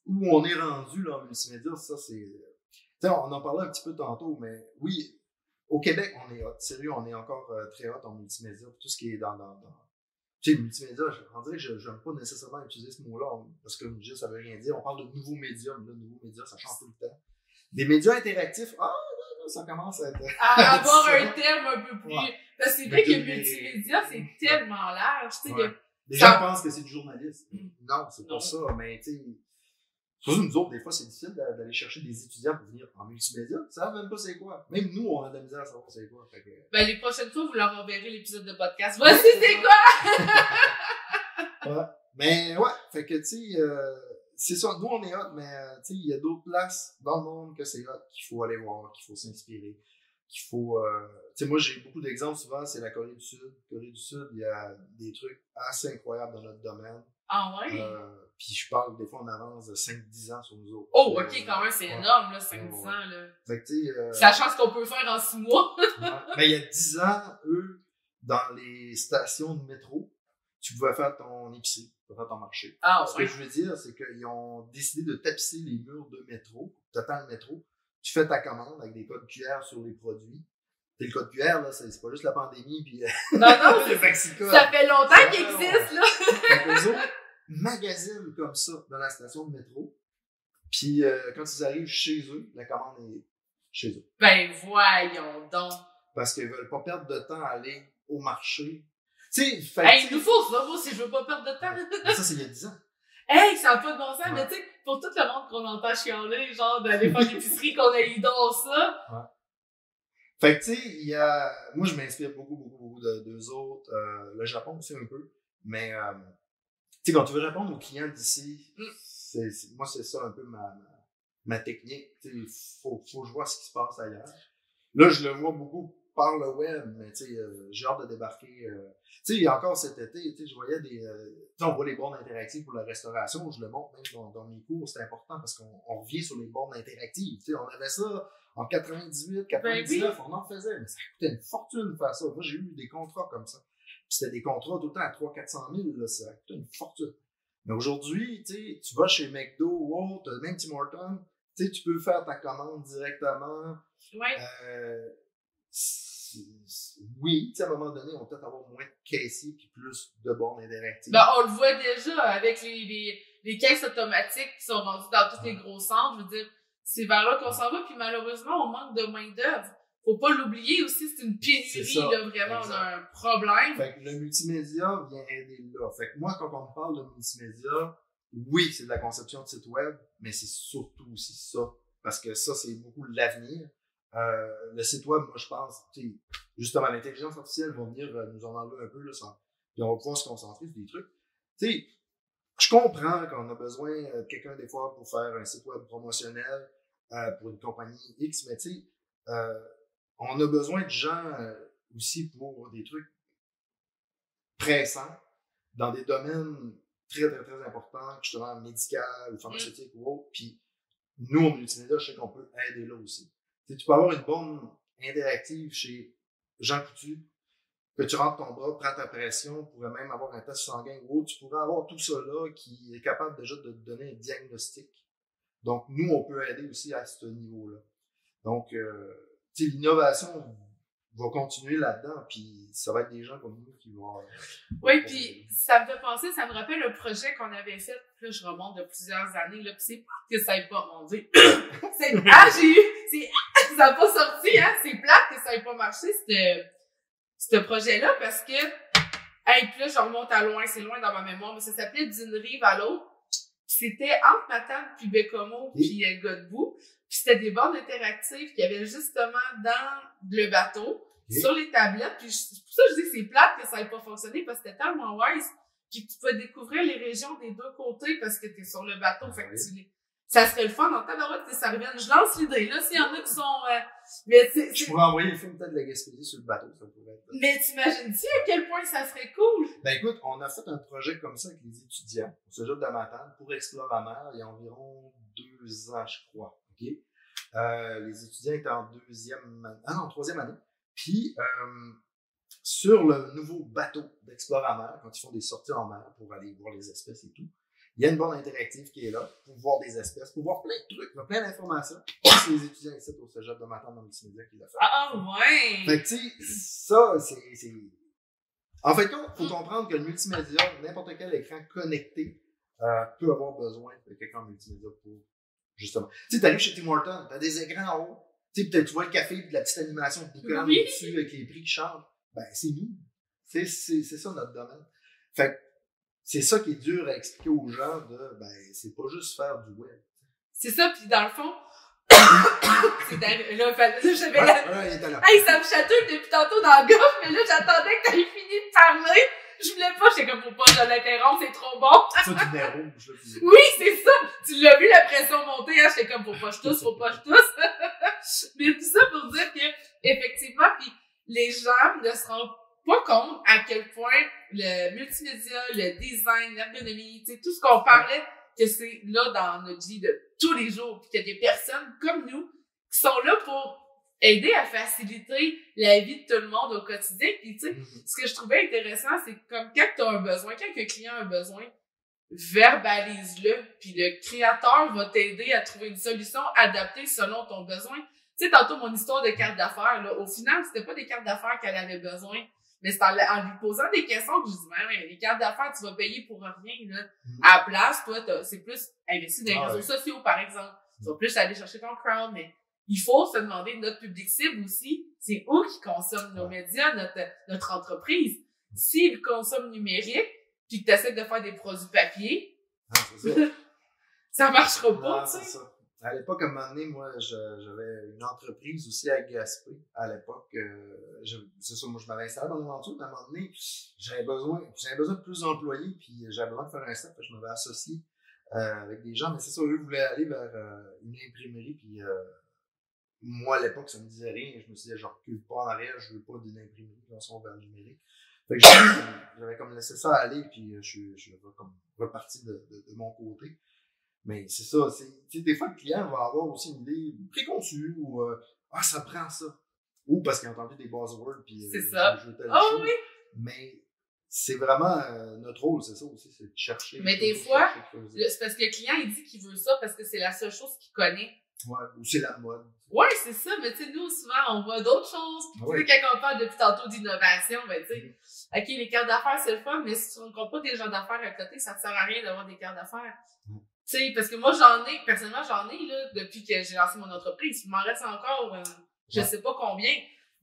où on est rendu là, en multimédia, ça, c'est... Tu sais, on en parlait un petit peu tantôt, mais oui, au Québec, on est hot. Sérieux, on est encore très hot en multimédia. Tout ce qui est dans tu sais, multimédia, on dirait que je n'aime pas nécessairement utiliser ce mot-là, parce que juste, ça veut rien dire. On parle de nouveaux médias, mais là, nouveaux médias, ça change tout le temps. Des médias interactifs, ça commence à être... À avoir un terme un peu plus... Ouais. Parce que c'est vrai que le multimédia, c'est tellement large. Les gens pensent que c'est du journalisme. Non, c'est pas ça, mais tu sais... Surtout nous autres, des fois, c'est difficile d'aller chercher des étudiants pour venir en multimédia. Ils savent même pas c'est quoi. Même nous, on a de la misère à savoir c'est quoi. Fait que... Ben, les prochaines fois, vous leur enverrez l'épisode de podcast. Voici c'est quoi! Ouais. Mais ouais, fait que tu sais, c'est ça. Nous, on est hot, mais tu sais, il y a d'autres places dans le monde que c'est hot qu'il faut aller voir, qu'il faut s'inspirer, qu'il faut... tu sais, moi, j'ai beaucoup d'exemples souvent, c'est la Corée du Sud. Corée du Sud, il y a des trucs assez incroyables dans notre domaine. Ah ouais? Puis je parle, des fois, on avance de 5-10 ans sur nous autres. Oh, ok, quand même, c'est énorme, là, 5-10 ans, là. Fait que, tu sais... c'est la chance qu'on peut faire en 6 mois. Mais il y a 10 ans, eux, dans les stations de métro, tu pouvais faire ton épicerie, tu pouvais faire ton marché. Ah, Ce que je veux dire, c'est qu'ils ont décidé de tapisser les murs de métro. Tu attends le métro, tu fais ta commande avec des codes QR sur les produits. Et le code QR, là, c'est pas juste la pandémie, puis... Non, c'est Faxica. Ça fait longtemps qu'il existe, là. Eux autres magasinent comme ça dans la station de métro. Puis quand ils arrivent chez eux, la commande est chez eux. Ben voyons donc. Parce qu'ils veulent pas perdre de temps à aller au marché. Tu sais, hey, il nous faut ça, moi, si je veux pas perdre de temps. Ça, c'est il y a 10 ans. Hey, ça n'a pas de bon sens, mais tu sais, pour tout le monde qu'on entend chialer, genre d'aller faire l'épicerie, qu'on a eu dans ça. Ouais. Fait que tu sais, il y a... Moi, je m'inspire beaucoup d'eux autres. Le Japon aussi un peu. Mais, tu sais, quand tu veux répondre aux clients d'ici, moi, c'est ça un peu ma technique. Tu sais, faut que je vois ce qui se passe ailleurs. Là, je le vois beaucoup par le web, mais tu sais, j'ai hâte de débarquer. Tu sais, encore cet été, tu sais, je voyais des... tu sais, on voit les bornes interactives pour la restauration. Je le montre même dans mes cours. C'est important parce qu'on revient sur les bornes interactives. Tu sais, on avait ça en 98, 99, on en faisait, mais ça coûtait une fortune de faire ça. Moi, j'ai eu des contrats comme ça. Puis c'était des contrats tout le temps à 300-400 000, là, ça coûtait une fortune. Mais aujourd'hui, tu sais, tu vas chez McDo ou autre, même Tim Hortons, tu sais, tu peux faire ta commande directement. Ouais. Oui, tu sais, à un moment donné, on va peut-être avoir moins de caissiers puis plus de bornes interactives. Ben, on le voit déjà avec les caisses automatiques qui sont vendues dans tous les gros centres. Je veux dire, c'est vers là qu'on s'en va, puis malheureusement, on manque de main-d'œuvre. Faut pas l'oublier aussi, c'est une pénurie, là, vraiment, exact. On a un problème. Fait que le multimédia vient aider là. Fait que moi, quand on me parle de multimédia, oui, c'est de la conception de site web, mais c'est surtout aussi ça. Parce que ça, c'est beaucoup l'avenir. Le site web, moi, je pense, justement, l'intelligence artificielle va venir nous en enlever un peu, là, puis on va pouvoir se concentrer sur des trucs. Tu sais, je comprends qu'on a besoin de quelqu'un, des fois, pour faire un site web promotionnel pour une compagnie X, mais tu sais, on a besoin de gens aussi pour des trucs pressants dans des domaines très, très, très importants, justement, médical ou pharmaceutique ou autre. Puis nous, en multimédia, je sais qu'on peut aider là aussi. Tu sais, tu peux avoir une borne interactive chez Jean Coutu, que tu rentres ton bras, prends ta pression, tu pourrais même avoir un test sanguin ou autre. Tu pourrais avoir tout ça là qui est capable déjà de te donner un diagnostic. Donc, nous, on peut aider aussi à ce niveau-là. Donc, tu sais, l'innovation va continuer là-dedans, puis ça va être des gens comme nous qui vont... oui, puis ça me fait penser, ça me rappelle le projet qu'on avait fait, puis là, je remonte de plusieurs années, là, puis c'est plate que ça ait pas, mon Dieu, ça n'a pas sorti, hein, c'est plate que ça ait pas marché, ce projet-là, parce que, hey, puis là, je remonte à loin, c'est loin dans ma mémoire, mais ça s'appelait D'une rive à l'autre. c'était entre Matane puis Bécomo puis Godbout. Puis c'était des bornes interactives qu'il y avait justement dans le bateau, sur les tablettes. Puis c'est pour ça que je dis que c'est plate que ça n'ait pas fonctionné, parce que c'était tellement wise. Puis tu peux découvrir les régions des deux côtés parce que t'es sur le bateau. Fait que ça serait le fun en tabarouette que ça revienne. Je lance l'idée, là, s'il y en a qui sont... mais je pourrais envoyer le film peut-être de la Gaspésie sur le bateau, ça pourrait être... Mais t'imagines-tu à quel point ça serait cool? Ben écoute, on a fait un projet comme ça avec les étudiants au Cégep de Matane pour Exploramer il y a environ 2 ans, je crois. OK? Les étudiants étaient en troisième année. Puis, sur le nouveau bateau d'Exploramer, quand ils font des sorties en mer pour aller voir les espèces et tout, il y a une borne interactive qui est là pour voir des espèces, pour voir plein de trucs, plein d'informations. C'est les étudiants ici au Cégep de Matane dans le multimédia qui l'a fait. Ah ouais! Fait que tu sais, ça, c'est... En fait, il faut comprendre que le multimédia, n'importe quel écran connecté, peut avoir besoin de quelqu'un en multimédia pour, justement... Tu sais, t'arrives chez Tim Hortons, t'as des écrans en haut, tu sais, peut-être tu vois le café, puis la petite animation de boucan dessus avec les prix qui changent. Ben, c'est nous. C'est ça notre domaine. Fait que c'est ça qui est dur à expliquer aux gens c'est pas juste faire du web. C'est ça, puis dans le fond, là, j'avais hey, ça me chatouille depuis tantôt dans le golf, mais là, j'attendais que t'aies fini de parler. Je voulais pas, j'étais comme, faut pas je l'interrompre, c'est trop bon. Ça, tu rouge, là. Oui, c'est ça. Tu l'as vu, la pression monter, hein, j'étais comme, faut pas je tousse. Mais tout ça pour dire que, effectivement, puis les gens ne se rendent pas compte à quel point le multimédia, le design, l'ergonomie, tu sais, tout ce qu'on parlait, que c'est là dans notre vie de tous les jours, puis qu'il y a des personnes comme nous qui sont là pour aider à faciliter la vie de tout le monde au quotidien. Puis tu sais, ce que je trouvais intéressant, c'est comme quand tu as un besoin, quand un client a un besoin, verbalise-le, puis le créateur va t'aider à trouver une solution adaptée selon ton besoin. Tu sais, tantôt, mon histoire de carte d'affaires, là, au final, c'était pas des cartes d'affaires qu'elle avait besoin, mais c'est en lui posant des questions que je dis, mais les cartes d'affaires, tu vas payer pour rien, là. À la place, toi, c'est plus investi dans les réseaux sociaux, par exemple. Tu vas plus aller chercher ton crowd, mais il faut se demander notre public cible aussi. C'est où qui consomme nos médias, notre entreprise. S'ils consomment numérique, puis que tu essaies de faire des produits papier, ça marchera pas, tu sais. À l'époque, à un moment donné, moi, j'avais une entreprise aussi à Gaspé. À l'époque, c'est ça, moi, je m'avais installé dans l'aventure, mais à un moment donné, j'avais besoin de plus d'employés, puis j'avais besoin de faire un step, je m'avais associé avec des gens, mais c'est ça, eux voulaient aller vers une imprimerie, puis moi, à l'époque, ça me disait rien. Je me suis dit, je recule pas en arrière, je veux pas d'une imprimerie, on s'en va vers le numérique. Fait que j'avais comme laissé ça aller, puis je suis comme reparti de mon côté. Mais c'est ça, des fois, le client va avoir aussi une idée préconçue, ou ça prend ça. Ou parce qu'il a entendu des buzzwords, puis c'est ça. Chose. Oui! Mais c'est vraiment notre rôle, c'est ça aussi, c'est de chercher. Mais des fois, c'est parce que le client, il dit qu'il veut ça parce que c'est la seule chose qu'il connaît. Ouais, ou c'est la mode. Ouais, c'est ça, mais tu sais, nous, souvent, on voit d'autres choses. Tu sais, quand on parle depuis tantôt d'innovation, ben, tu sais, OK, les cartes d'affaires, c'est le fun, mais si tu ne rencontres pas des gens d'affaires à côté, ça ne te sert à rien d'avoir des cartes d'affaires. Tu sais, parce que moi, personnellement, là, depuis que j'ai lancé mon entreprise. Il m'en reste encore, je sais pas combien,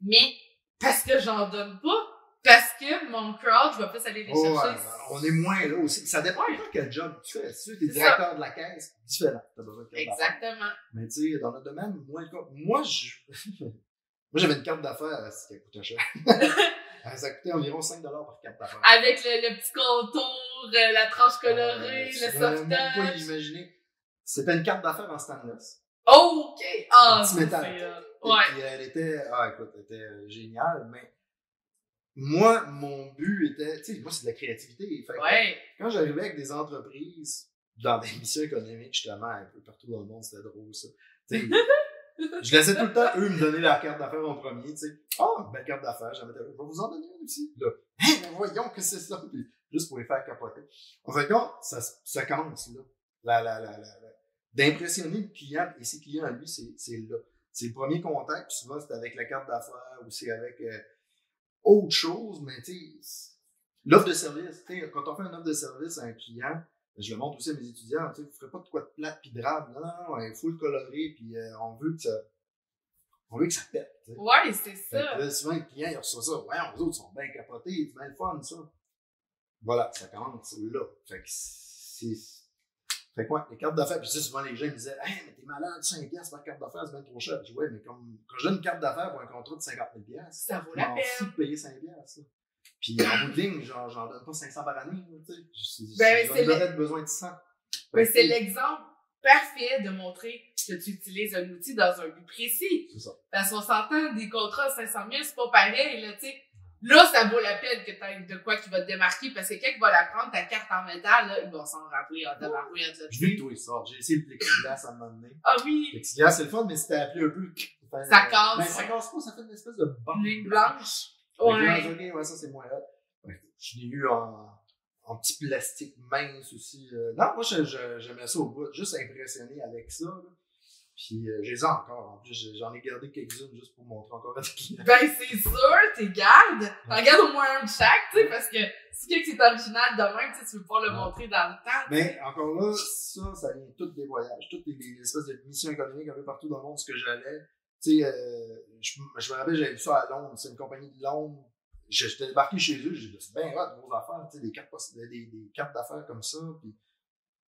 mais parce que j'en donne pas, parce que mon crowd, je vais plus aller les chercher. Ouais, on est moins là aussi. Ça dépend de quel job tu fais. Si tu es directeur de la caisse, différent. T'as besoin de carte d'affaires. Exactement. Mais tu sais, dans notre domaine, moi, j'avais une carte d'affaires qui coûtait cher. Ça coûtait environ 5$ par carte d'affaires. Avec le petit contour, la tranche colorée, le soft touch. Même pas imaginer. C'était une carte d'affaires en stainless. Oh, OK! Ah, petit métal. Ouais. Puis elle était géniale, mais moi, mon but était, tu sais, moi, c'est de la créativité. Fait que, quand j'arrivais avec des entreprises dans des missions économiques, justement, un peu partout dans le monde, c'était drôle, ça. Tu sais, je laissais tout le temps, eux, me donner leur carte d'affaires en premier, tu sais. Belle carte d'affaires, je vais vous en donner une aussi. Là, mais voyons que c'est ça. Puis, juste pour les faire capoter. En fait, ça commence, là. D'impressionner le client et ses clients à lui, c'est là. C'est le premier contact, puis souvent, c'est avec la carte d'affaires ou c'est avec autre chose, mais tu sais, l'offre de service, tu sais, quand on fait une offre de service à un client, je le montre aussi à mes étudiants, tu sais, vous ferez pas de quoi de plate pis de drabe, non, il faut le colorer, puis on veut que ça pète. T'sais. Ouais, c'est ça. Là, souvent, le client, il reçoit ça, ouais, les autres sont bien capotés, c'est bien le fun, ça. Voilà, ça commence là. Fait Fait quoi, les cartes d'affaires, puis tu sais, souvent les gens me disaient, hey, mais t'es malade, 5$ par carte d'affaires, c'est bien trop cher. Je dis, ouais, mais comme, quand je donne une carte d'affaires pour un contrat de 50 000$, Ça vaut la m'en peine. fous de payer 5$, ça. Puis en bout de ligne, genre, j'en donne pas 500 par année, tu sais. Ben, J'en c'est aurais besoin de 100. Mais c'est l'exemple parfait de montrer que tu utilises un outil dans un but précis. C'est ça. Parce qu'on s'entend, des contrats à 500 000, c'est pas pareil, là, tu sais. Là, ça vaut la peine que t'aies de quoi qui va te démarquer, parce que quelqu'un va la prendre, ta carte en métal, là, il va s'en rappeler en tabarouette, là. Je veux que toi, il sort. J'ai essayé le plexiglas à un moment donné. Ah oui! Le plexiglas, c'est le fun, mais c'était appelé un peu. Ça casse. Ben, ça casse pas, ça fait une espèce de bande. Ligne blanche. Ouais. Ouais. Ouais, ça, c'est moins hot. Ouais, je l'ai eu en petit plastique mince aussi. Non, moi, j'aimais ça au bout. Juste impressionné avec ça, là. Puis, je les ai encore. En plus, j'en ai gardé quelques-unes juste pour montrer encore à des clients. Ben, c'est sûr, t'es gardes. T'en gardes au moins un de chaque, tu sais, parce que si quelque chose est original de même, tu sais, tu veux pas le montrer dans le temps. Mais, encore là, ça vient tout des voyages. Toutes les espèces de missions économiques un peu partout dans le monde, ce que j'allais. Tu sais, je me rappelle, j'avais vu ça à Londres. C'est une compagnie de Londres. J'étais débarqué chez eux, j'ai dit, c'est bien hot, vos affaires, tu sais, des cartes d'affaires comme ça. Puis,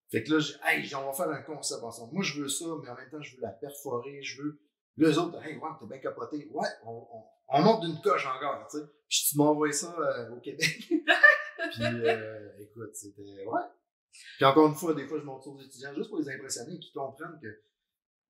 fait que là, hey, on va faire un concept ensemble. Moi, je veux ça, mais en même temps, je veux la perforer, je veux. Les autres, hey, ouais, t'es bien capoté. Ouais, on monte d'une coche encore, tu sais. Puis tu m'envoies ça au Québec. Puis, écoute, c'était, ouais. Puis encore une fois, des fois, je montre ça aux étudiants juste pour les impressionner et qu'ils comprennent que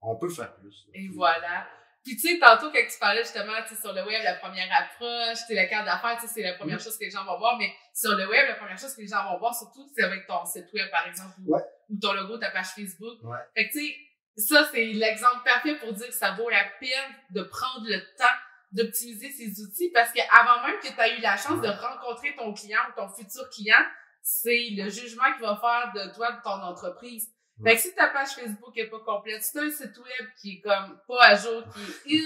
on peut faire plus. Là. Et voilà. Puis tu sais, tantôt, quand tu parlais justement, tu sais, sur le web, la première approche, tu sais, la carte d'affaires, tu sais, c'est la première chose que les gens vont voir, mais sur le web, la première chose que les gens vont voir, surtout, c'est avec ton site web, par exemple, ou ton logo, ta page Facebook. Ouais. Fait que tu sais, ça, c'est l'exemple parfait pour dire que ça vaut la peine de prendre le temps d'optimiser ces outils, parce qu'avant même que tu aies eu la chance de rencontrer ton client ou ton futur client, c'est le jugement qu'il va faire de toi, de ton entreprise. Fait que si ta page Facebook est pas complète, si t'as un site web qui est comme pas à jour, qui est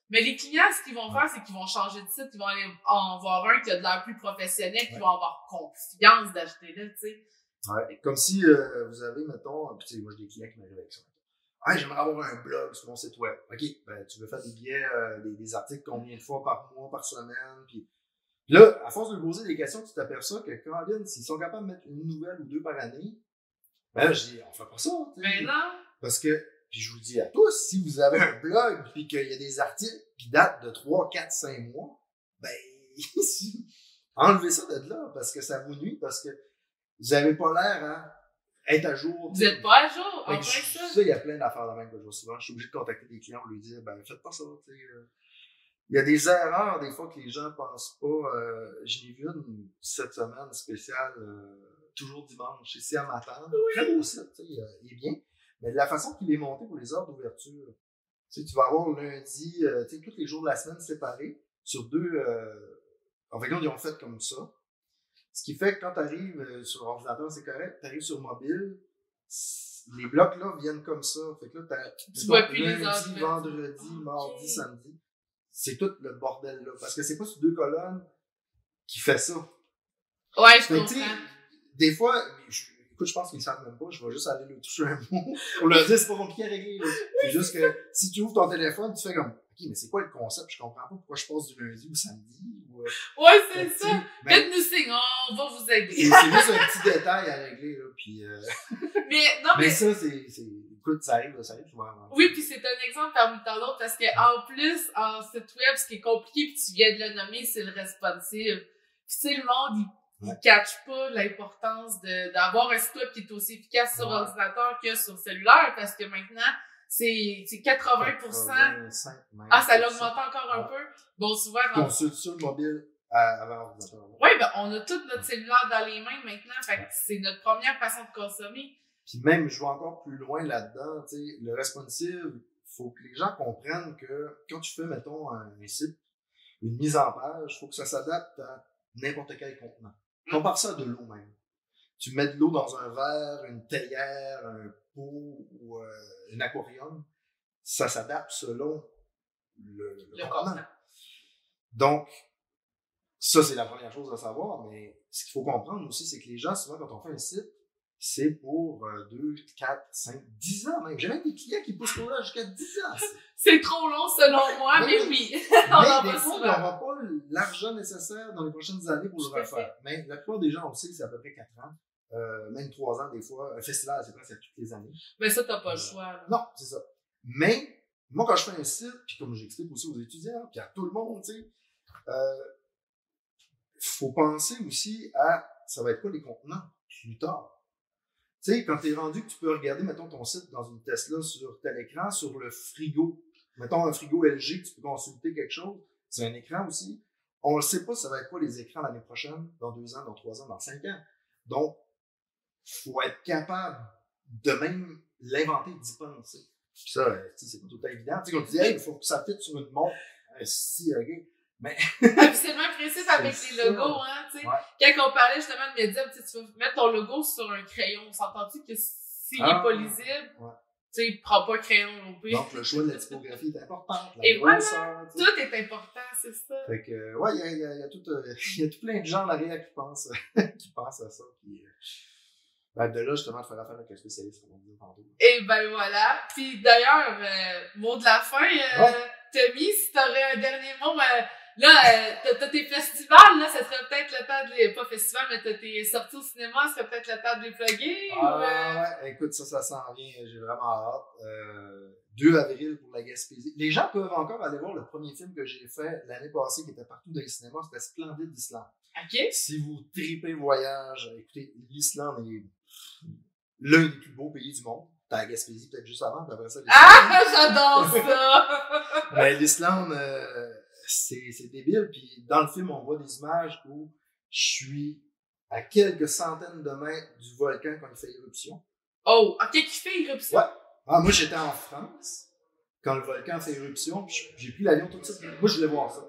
mais les clients, ce qu'ils vont faire, c'est qu'ils vont changer de site, ils vont aller en voir un qui a de l'air plus professionnel, qui vont avoir confiance d'acheter là, tu sais. Ouais. Comme si vous avez, mettons, puis tu sais, moi j'ai des clients qui m'arrivent avec ça. Ah, j'aimerais avoir un blog sur mon site web. OK, ben tu veux faire des billets, des articles combien de fois par mois, par semaine, puis là, à force de poser des questions, tu t'aperçois que Caroline, s'ils sont capables de mettre une nouvelle ou 2 par année, ben là, je dis, on fait pas ça. Mais non! Parce que, puis je vous dis à tous, si vous avez un blog, puis qu'il y a des articles qui datent de 3, 4, 5 mois, ben, enlevez ça de là, parce que ça vous nuit, parce que vous avez pas l'air à être à jour. Vous êtes pas à jour, en fait fait ça. Ça, il y a plein d'affaires là même que je vois souvent. Je suis obligé de contacter des clients pour lui dire, ben, faites pas ça, tu sais. Il y a des erreurs, des fois, que les gens pensent pas. J'en ai vu une cette semaine spéciale, toujours dimanche, ici à Matane. Oui. Très beau site, tu sais, il est bien. Mais de la façon qu'il est monté pour les heures d'ouverture, tu sais, tu vas avoir lundi, tu sais, tous les jours de la semaine séparés sur 2. En fait, ils ont fait comme ça. Ce qui fait que quand tu arrives sur ordinateur, c'est correct. Tu arrives sur mobile, les blocs là viennent comme ça. Fait que là, tu vois plus les heures lundi, vendredi, mardi, samedi. C'est tout le bordel là. Parce que c'est pas sur 2 colonnes qui fait ça. Ouais, je Fait que, comprends. des fois, écoute, je pense qu'ils ne savent même pas. Je vais juste aller leur toucher un mot pour leur dire c'est pas compliqué à régler. C'est juste que si tu ouvres ton téléphone, tu fais comme OK, mais c'est quoi le concept? Je comprends pas pourquoi je passe du lundi au samedi. Ouais, c'est ça. Ben, Faites-nous signe, on va vous aider. c'est juste un petit détail à régler. Là, puis, Mais non, mais ça, écoute, ça arrive souvent. Oui, puis c'est un exemple parmi tant d'autres parce que en plus, en site web, ce qui est compliqué, puis tu viens de le nommer, c'est le responsive. Puis tu sais, le monde, il catch pas l'importance d'avoir un site web qui est aussi efficace sur ordinateur que sur cellulaire parce que maintenant, c'est 80%. Ah, ça l'a augmenté encore un peu. Bon, souvent. Consulte sur le mobile avant l'ordinateur. Oui, ben, on a tout notre cellulaire dans les mains maintenant. Fait que c'est notre première façon de consommer. Puis même, je vais encore plus loin là-dedans, tu sais, le responsive, faut que les gens comprennent que quand tu fais, mettons, un site, une mise en page, faut que ça s'adapte à n'importe quel contenant. Compare ça à de l'eau même. Tu mets de l'eau dans un verre, une théière, un pot ou un aquarium, ça s'adapte selon le contenant. Donc, ça, c'est la première chose à savoir, mais ce qu'il faut comprendre aussi, c'est que les gens, souvent, quand on fait un site, c'est pour 2, 4, 5, 10 ans même. J'ai même des clients qui poussent là jusqu'à 10 ans. C'est trop long selon moi, mais oui. Mais des fois, on n'aura pas l'argent nécessaire dans les prochaines années pour le refaire. Mais la plupart des gens, on sait que c'est à peu près 4 ans. même 3 ans des fois. Un festival, c'est presque à toutes les années. Mais ça, t'as pas le choix. Là. Non, c'est ça. Mais, moi, quand je fais un site, puis comme j'explique aussi aux étudiants, puis à tout le monde, tu sais, faut penser aussi à, ça va être quoi les contenants plus tard. Tu sais, quand t'es rendu que tu peux regarder, mettons, ton site dans une Tesla sur tel écran, sur le frigo. Mettons un frigo LG, tu peux consulter quelque chose. C'est un écran aussi. On ne sait pas ça va être quoi les écrans l'année prochaine, dans 2 ans, dans 3 ans, dans 5 ans. Donc, faut être capable de même l'inventer, d'y penser. Puis ça, c'est pas tout à fait évident. Tu sais, on dit, hey, il faut que ça fitte sur une montre. Si, ok. Mais. Puis c'est le même principe avec les logos, hein, tu sais. Ouais. Quand on parlait justement de médias, tu vas mettre ton logo sur un crayon. On s'entend-tu que s'il n'est pas lisible, tu sais, prends pas un crayon non plus. Donc, le choix de la typographie est important. Et voilà, tout est important, c'est ça. Fait que, ouais, il y a tout plein de gens en arrière qui pensent à ça. Puis, ben, de là, justement, de faire affaire avec un spécialiste, comme on dit tantôt. Et ben voilà. Puis d'ailleurs, mot de la fin, Tommy, si t'aurais un dernier mot, là, t'as tes festivals, là, ça serait peut-être le temps de les, pas festival, mais t'as tes sorties au cinéma, ça serait peut-être le temps de les plugger, ouais, écoute, ça s'en vient, j'ai vraiment hâte. 2 avril pour la Gaspésie. Les gens peuvent encore aller voir le premier film que j'ai fait l'année passée, qui était partout dans les cinémas, c'était Splendide Islande. OK. Si vous tripez voyage, écoutez, l'Islande est l'un des plus beaux pays du monde. T'as la Gaspésie peut-être juste avant, puis après ça, j'adore ça! Mais l'Islande, c'est débile. Puis dans le film, on voit des images où je suis à quelques centaines de mètres du volcan quand il fait éruption. Oh, OK, qui fait éruption? Ouais. Ah, moi, j'étais en France quand le volcan fait éruption. J'ai pris l'avion tout de suite. Moi, je voulais voir ça.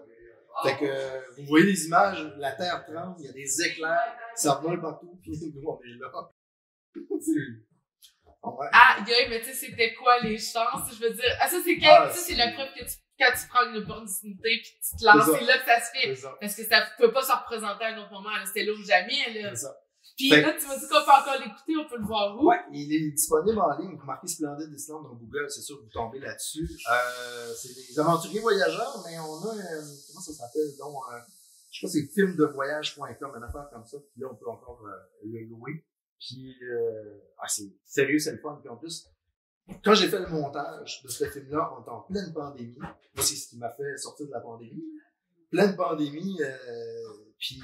Fait que vous voyez les images, la terre tremble, il y a des éclairs, ça vole partout, puis nous, on est là. Ouais. Mais tu sais, c'était quoi les chances? Je veux dire, ça, c'est la preuve que quand tu prends une opportunité pis tu te lances, c'est là que ça se fait. Parce que ça peut pas se représenter à un autre moment, là. C'était là ou jamais, là. C'est ça. Pis là, tu m'as dit qu'on peut encore l'écouter, on peut le voir où? Ouais, il est disponible en ligne. Vous marquez Splendide Islande dans Google, c'est sûr que vous tombez là-dessus. C'est des aventuriers voyageurs, mais on a comment ça s'appelle? Donc, je sais pas, c'est filmdevoyage.com, une affaire comme ça. Puis là, on peut encore le louer. Puis, c'est sérieux, c'est le fun. Puis en plus, quand j'ai fait le montage de ce film-là, on était en pleine pandémie. Moi, c'est ce qui m'a fait sortir de la pandémie. Pleine pandémie, puis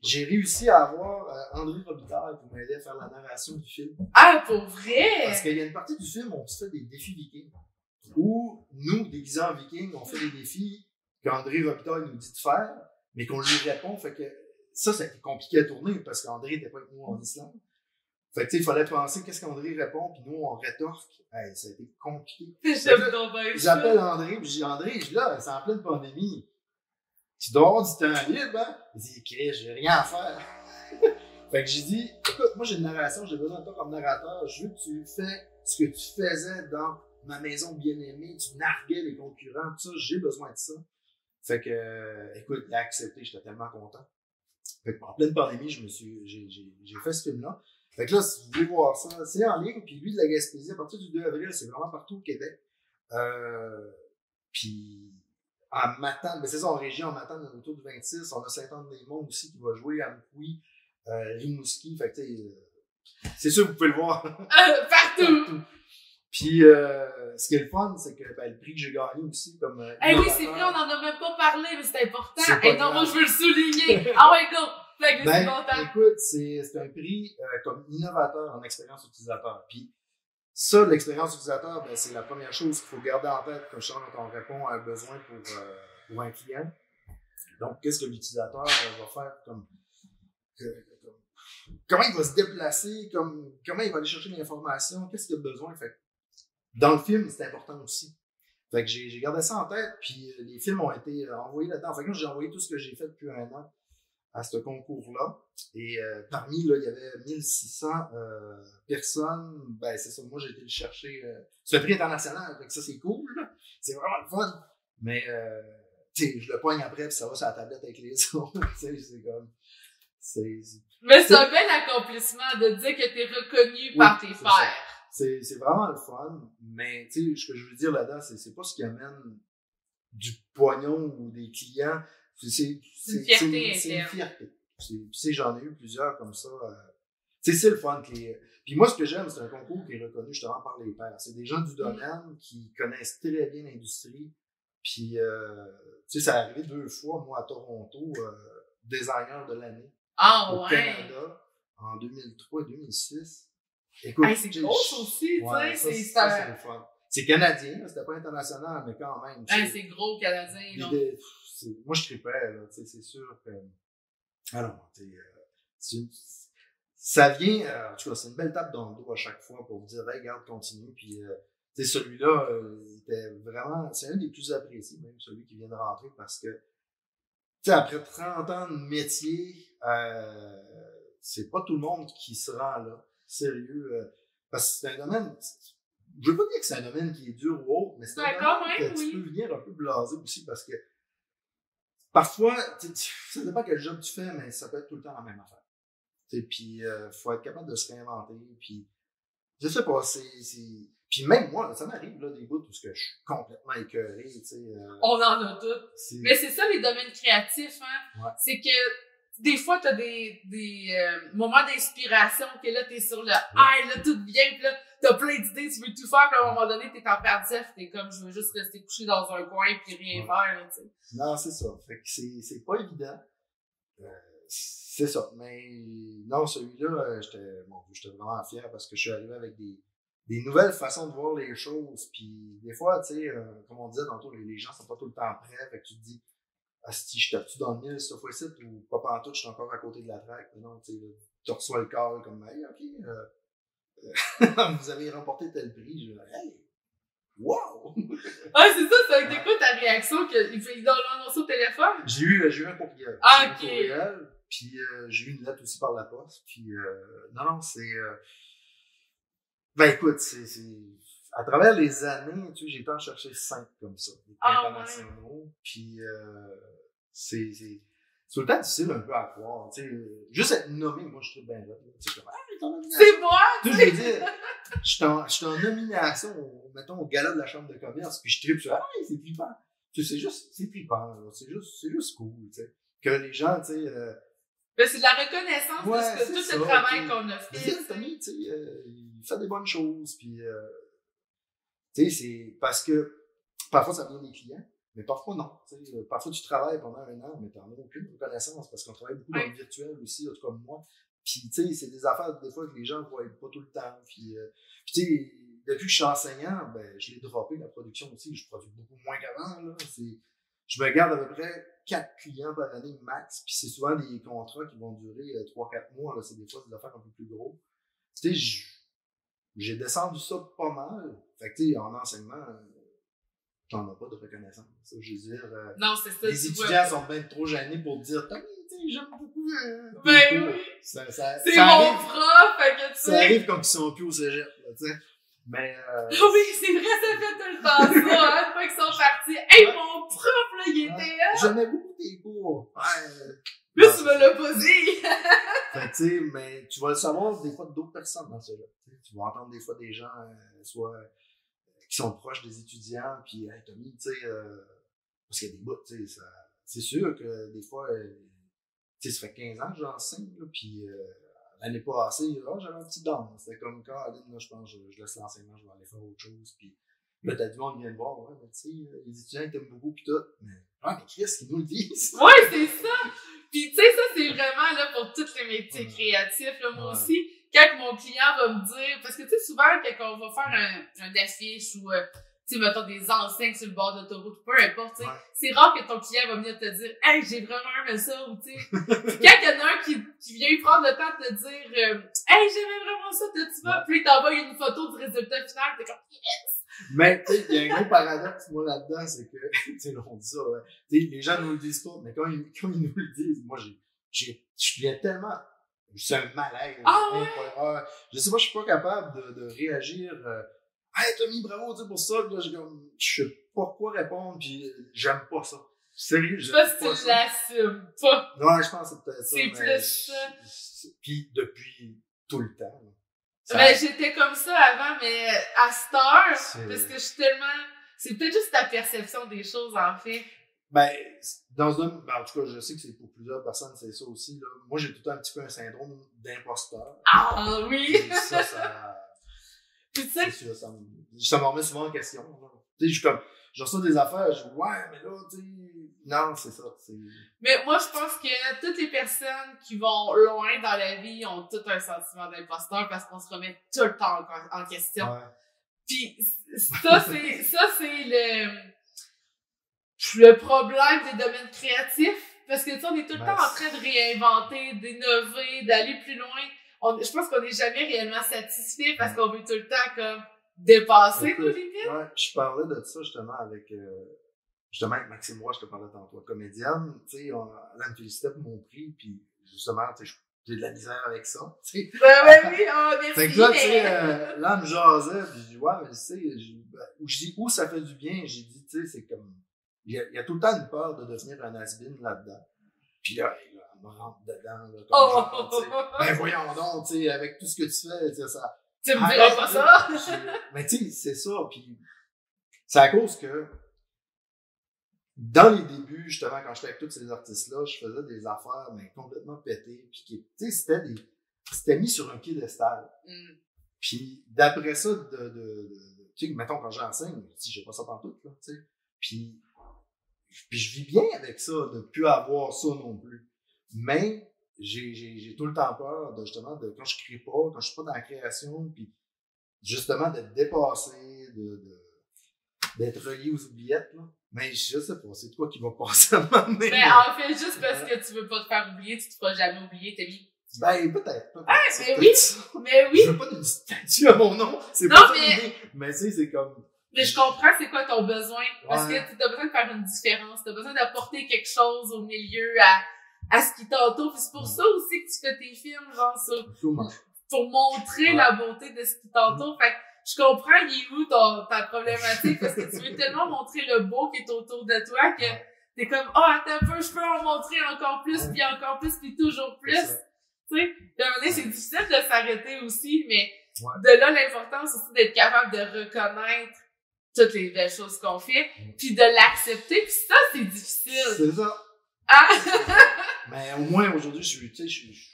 j'ai réussi à avoir André Robitaille pour m'aider à faire la narration du film. Ah, pour vrai? Parce qu'il y a une partie du film où on se fait des défis vikings. Où nous, déguisés en vikings, on fait des défis qu'André Robitaille nous dit de faire, mais qu'on lui répond. Fait que ça a été compliqué à tourner parce qu'André n'était pas avec nous en Islande. Fait que, tu sais, il fallait penser qu'est-ce qu'André répond, puis nous, on rétorque. Hey, ça a été compliqué. J'appelle André, puis je dis, André, là, c'est en pleine pandémie. Tu dois avoir du temps libre, hein? Il dit, Chris, j'ai rien à faire. Fait que j'ai dit, écoute, moi, j'ai une narration, j'ai besoin de toi comme narrateur. Je veux que tu fais ce que tu faisais dans Ma maison bien-aimée. Tu narguais les concurrents, tout ça. J'ai besoin de ça. Fait que, écoute, il a accepté, j'étais tellement content. Fait que, en pleine pandémie, j'ai fait ce film-là. Fait que là, si vous voulez voir ça, c'est en ligne. Puis lui, de la Gaspésie, à partir du 2 avril, c'est vraiment partout au Québec. Puis, en Matane, ben c'est ça, en région, en Matane, autour du 26, on a Saint-Anne-des-Monts aussi qui va jouer, à Amkoui, Rimouski. Fait que, c'est sûr, vous pouvez le voir. Partout! Puis, ce qui est le fun, c'est que le prix que j'ai gagné aussi, comme. Oui, c'est vrai, on n'en a même pas parlé, mais c'est important. Non, moi, je veux le souligner. Ah ouais, go! Écoute, c'est un prix comme innovateur en expérience utilisateur. Puis ça, l'expérience utilisateur, c'est la première chose qu'il faut garder en tête quand on répond à un besoin pour un client. Donc, qu'est-ce que l'utilisateur va faire comment il va se déplacer, comment il va aller chercher l'information, qu'est-ce qu'il a besoin. Fait dans le film, c'est important aussi. Fait que j'ai gardé ça en tête, puis les films ont été envoyés là-dedans. Fait que j'ai envoyé tout ce que j'ai fait depuis 1 an à ce concours-là. Et parmi, là, il y avait 1600 personnes. Ben, c'est ça, moi, j'ai été le chercher. C'est un prix international, fait que ça, c'est cool. C'est vraiment le fun. Mais, tu sais, je le poigne après, puis ça va sur la tablette avec les autres. Tu sais, c'est comme... Mais c'est un bel accomplissement de dire que t'es reconnu par tes pairs. C'est vraiment le fun. Mais, tu sais, ce que je veux dire là-dedans, c'est pas ce qui amène du pognon ou des clients. C'est une fierté. Tu sais, j'en ai eu plusieurs comme ça. c'est le fun. Puis moi, ce que j'aime, c'est un concours qui est reconnu justement par les pairs. C'est des gens du domaine qui connaissent très bien l'industrie. Puis, tu sais, ça est arrivé 2 fois, moi, à Toronto, designer de l'année au Canada, en 2003 et 2006. Écoute, c'est gros aussi, tu sais. C'est le fun. C'est canadien, c'était pas international, mais quand même. C'est gros canadien, non? Moi, je tripais, là, tu sais, c'est sûr que... Alors, tu sais, ça vient, en tout cas, c'est une belle tape dans le dos à chaque fois pour vous dire, hey, regarde, continue, puis... Tu sais, celui-là, il était vraiment... C'est un des plus appréciés, même celui qui vient de rentrer, parce que, tu sais, après 30 ans de métier, c'est pas tout le monde qui se rend là. Sérieux. Parce que c'est un domaine... Je veux pas dire que c'est un domaine qui est dur ou autre, mais c'est un domaine que tu peux venir un peu blasé aussi, parce que parfois, ça dépend quel job tu fais, mais ça peut être tout le temps la même affaire. Puis, faut être capable de se réinventer, puis je sais pas, Puis même moi, ça m'arrive, là, des bouts où je suis complètement écœuré, tu sais. On en a tous. Mais c'est ça, les domaines créatifs, hein. Ouais. C'est que, des fois, t'as des moments d'inspiration, que là, t'es sur le high, là, tout bien, pis là, t'as plein d'idées, tu veux tout faire, pis à un moment donné, t'es en perdif, t'es comme, je veux juste rester couché dans un coin pis rien faire, là, tu sais. Non, c'est ça. Fait que c'est pas évident. C'est ça. Mais non, celui-là, j'étais vraiment fier parce que je suis arrivé avec des nouvelles façons de voir les choses. Puis des fois, tu sais, comme on disait tantôt, les gens sont pas tout le temps prêts. Fait que tu te dis, si je tape-tu dans le mille cette fois-ci ou pas pantoute, je suis encore à côté de la traque. Mais non, tu sais, tu reçois le call comme, hey, OK, vous avez remporté tel prix. Je dis, hey, wow! C'est ça, ça a été quoi ta réaction? Il doit l'annoncer au téléphone? J'ai eu un courriel. OK. Puis j'ai eu une lettre aussi par la poste. Puis non, c'est... Ben écoute, c'est... À travers les années, tu sais, j'ai été en chercher 5 comme ça. Des internationaux. Puis c'est tout le temps difficile un peu à croire. Tu sais, juste être nommé, moi je trouve bien là. C'est comme, c'est moi! Tu sais, je veux dire, je suis en nomination, mettons, au gala de la Chambre de commerce, puis je tripe sur, c'est flippant. Tu sais, c'est flippant, là. C'est juste cool, tu sais. Que les gens, tu sais, ben, c'est de la reconnaissance de tout le travail qu'on a fait. Tommy, tu sais, il fait des bonnes choses, puis tu sais, c'est parce que parfois ça vient des clients, mais parfois non. Tu sais, parfois tu travailles pendant 1 an, mais t'en as aucune reconnaissance parce qu'on travaille beaucoup dans le virtuel aussi, en tout cas moi. Puis tu sais, c'est des affaires des fois que les gens ne voient pas tout le temps. Puis tu sais, depuis que je suis enseignant, ben je l'ai droppé la production aussi. Je produis beaucoup moins qu'avant là. Je me garde à peu près 4 clients par année max, puis c'est souvent des contrats qui vont durer 3-4 mois, là. C'est des fois des affaires un peu plus gros. Tu sais, j'ai descendu ça pas mal. Fait que tu sais, en enseignement, j'en ai pas de reconnaissance. Ça, je veux dire, non, c'est ça. Les étudiants sont bien trop gênés pour dire, tu sais, j'aime beaucoup. Ben oui. C'est mon prof, fait que tu sais. Ça arrive comme qu'ils sont plus au cégep, là, tu sais. Mais oui, c'est vrai, ça fait tout le temps ça, hein, une fois qu'ils sont partis. Hey, mon prof, là, il était là. J'aimais beaucoup tes cours. Plus tu me l'as pas dit. Fait que, tu sais, mais tu vas le savoir des fois d'autres personnes dans ce là. Tu vas entendre des fois des gens, soit qui sont proches des étudiants, puis hey, Tommy, tu sais, parce qu'il y a des bouts, tu sais, c'est sûr que des fois, tu sais, ça fait 15 ans que j'enseigne, là, puis l'année passée, j'avais un petit down. C'était comme Caroline, là, je pense, je laisse l'enseignement, je vais aller faire autre chose, puis là, t'as du monde qui vient me voir, ouais, mais tu sais, les étudiants, ils t'aiment beaucoup, pis tout, mais Chris, ils nous le disent. Ouais, c'est ça! Pis tu sais, ça, c'est vraiment, là, pour tous les métiers créatifs, là, moi aussi, quand mon client va me dire, parce que tu sais, souvent, quand on va faire un affiche ou, tu sais, mettons des enseignes sur le bord d'autoroute, peu importe, tu sais, c'est rare que ton client va venir te dire, hey, j'ai vraiment aimé ça, ou tu sais. Puis quand il y en a un qui vient prendre le temps de te dire, hey, j'aimais vraiment ça, tu vas, puis il t'envoie une photo du résultat final, t'es comme, yes! Mais, tu sais, il y a un gros paradoxe, moi, là-dedans, c'est que, tu sais, on dit ça, tu sais, les gens nous le disent pas, mais quand ils nous le disent, moi, je viens tellement, c'est un malaise. Je sais pas, je suis pas capable de réagir, hey, Tommy, bravo, tu sais, pour ça, là, je sais pas quoi répondre, pis j'aime pas ça. Sérieux, j'aime pas ça. Parce que tu l'assumes pas. Ouais, je pense que c'est peut-être ça. C'est plus ça. Pis depuis tout le temps, là. Ben, j'étais comme ça avant, mais à cette heure, parce que je suis tellement... C'est peut-être juste ta perception des choses, en fait. Ben, en tout cas, je sais que c'est pour plusieurs personnes, c'est ça aussi, là. Moi, j'ai tout le temps un petit peu un syndrome d'imposteur. Ah oui! Et ça... Puis tu sais, c'est sûr, ça me remet souvent en question, là. Tu sais, je reçois des affaires, je dis, ouais, mais là, tu sais, non, c'est ça, mais moi, je pense que toutes les personnes qui vont loin dans la vie ont tout un sentiment d'imposteur parce qu'on se remet tout le temps en question. Ouais. Puis ça, c'est le problème des domaines créatifs. Parce que, tu sais, on est tout le temps en train de réinventer, d'innover, d'aller plus loin. Je pense qu'on n'est jamais réellement satisfait parce qu'on veut tout le temps, comme, dépasser nos limites. Ouais, je parlais de ça, justement, avec Maxime Roy, je te parlais tantôt, comédienne, tu sais, elle me félicitait pour mon prix, puis justement, tu sais, j'ai de la misère avec ça, tu sais. Oui, merci. Fait que là, tu sais, là, elle me jasait, puis je dis, ouais, mais tu sais, où ça fait du bien, j'ai dit, tu sais, c'est comme, il y a tout le temps une peur de devenir un has-been là-dedans. Puis là, elle me rentre dedans, là, comme genre, tu sais, ben voyons donc, tu sais, avec tout ce que tu fais, tu sais, ça... Tu me dirais pas ça? Mais tu sais, c'est ça, puis c'est à cause que dans les débuts, justement, quand j'étais avec tous ces artistes-là, je faisais des affaires, mais complètement pétées, puis qui, tu sais, c'était mis sur un piédestal. Puis d'après ça, tu sais, mettons, quand j'enseigne, je dis, j'ai pas ça pantoute, là, tu sais, puis je vis bien avec ça, de plus avoir ça non plus. Mais j'ai tout le temps peur de, justement, quand je crée pas, quand je suis pas dans la création, puis justement d'être dépassé, d'être relié aux oubliettes, là. Mais je sais pas, c'est toi qui vas passer à un moment donné. Mais en fait, juste parce que tu veux pas te faire oublier, tu te feras jamais oublier, t'as mis. Ben, peut-être. Ah, mais oui! Mais oui! Je veux pas d'une statue à mon nom, c'est non, pas ça l'idée. Mais tu sais, c'est comme... Mais je comprends c'est quoi ton besoin. Parce Ouais. que t'as besoin de faire une différence. T'as besoin d'apporter quelque chose au milieu, à ce qui t'entoure. Puis c'est pour ça aussi que tu fais tes films, genre ça. Sûrement. Pour montrer la beauté de ce qui t'entoure. Fait que je comprends, il est où ta problématique, parce que tu veux tellement montrer le beau qui est autour de toi que t'es comme, attends un peu, je peux en montrer encore plus, puis encore plus, puis toujours plus. Tu sais, d'un moment donné, c'est difficile de s'arrêter aussi, mais de là, l'importance aussi d'être capable de reconnaître toutes les belles choses qu'on fait, puis de l'accepter, puis ça, c'est difficile. C'est ça. Ah! Mais au moins, aujourd'hui, je suis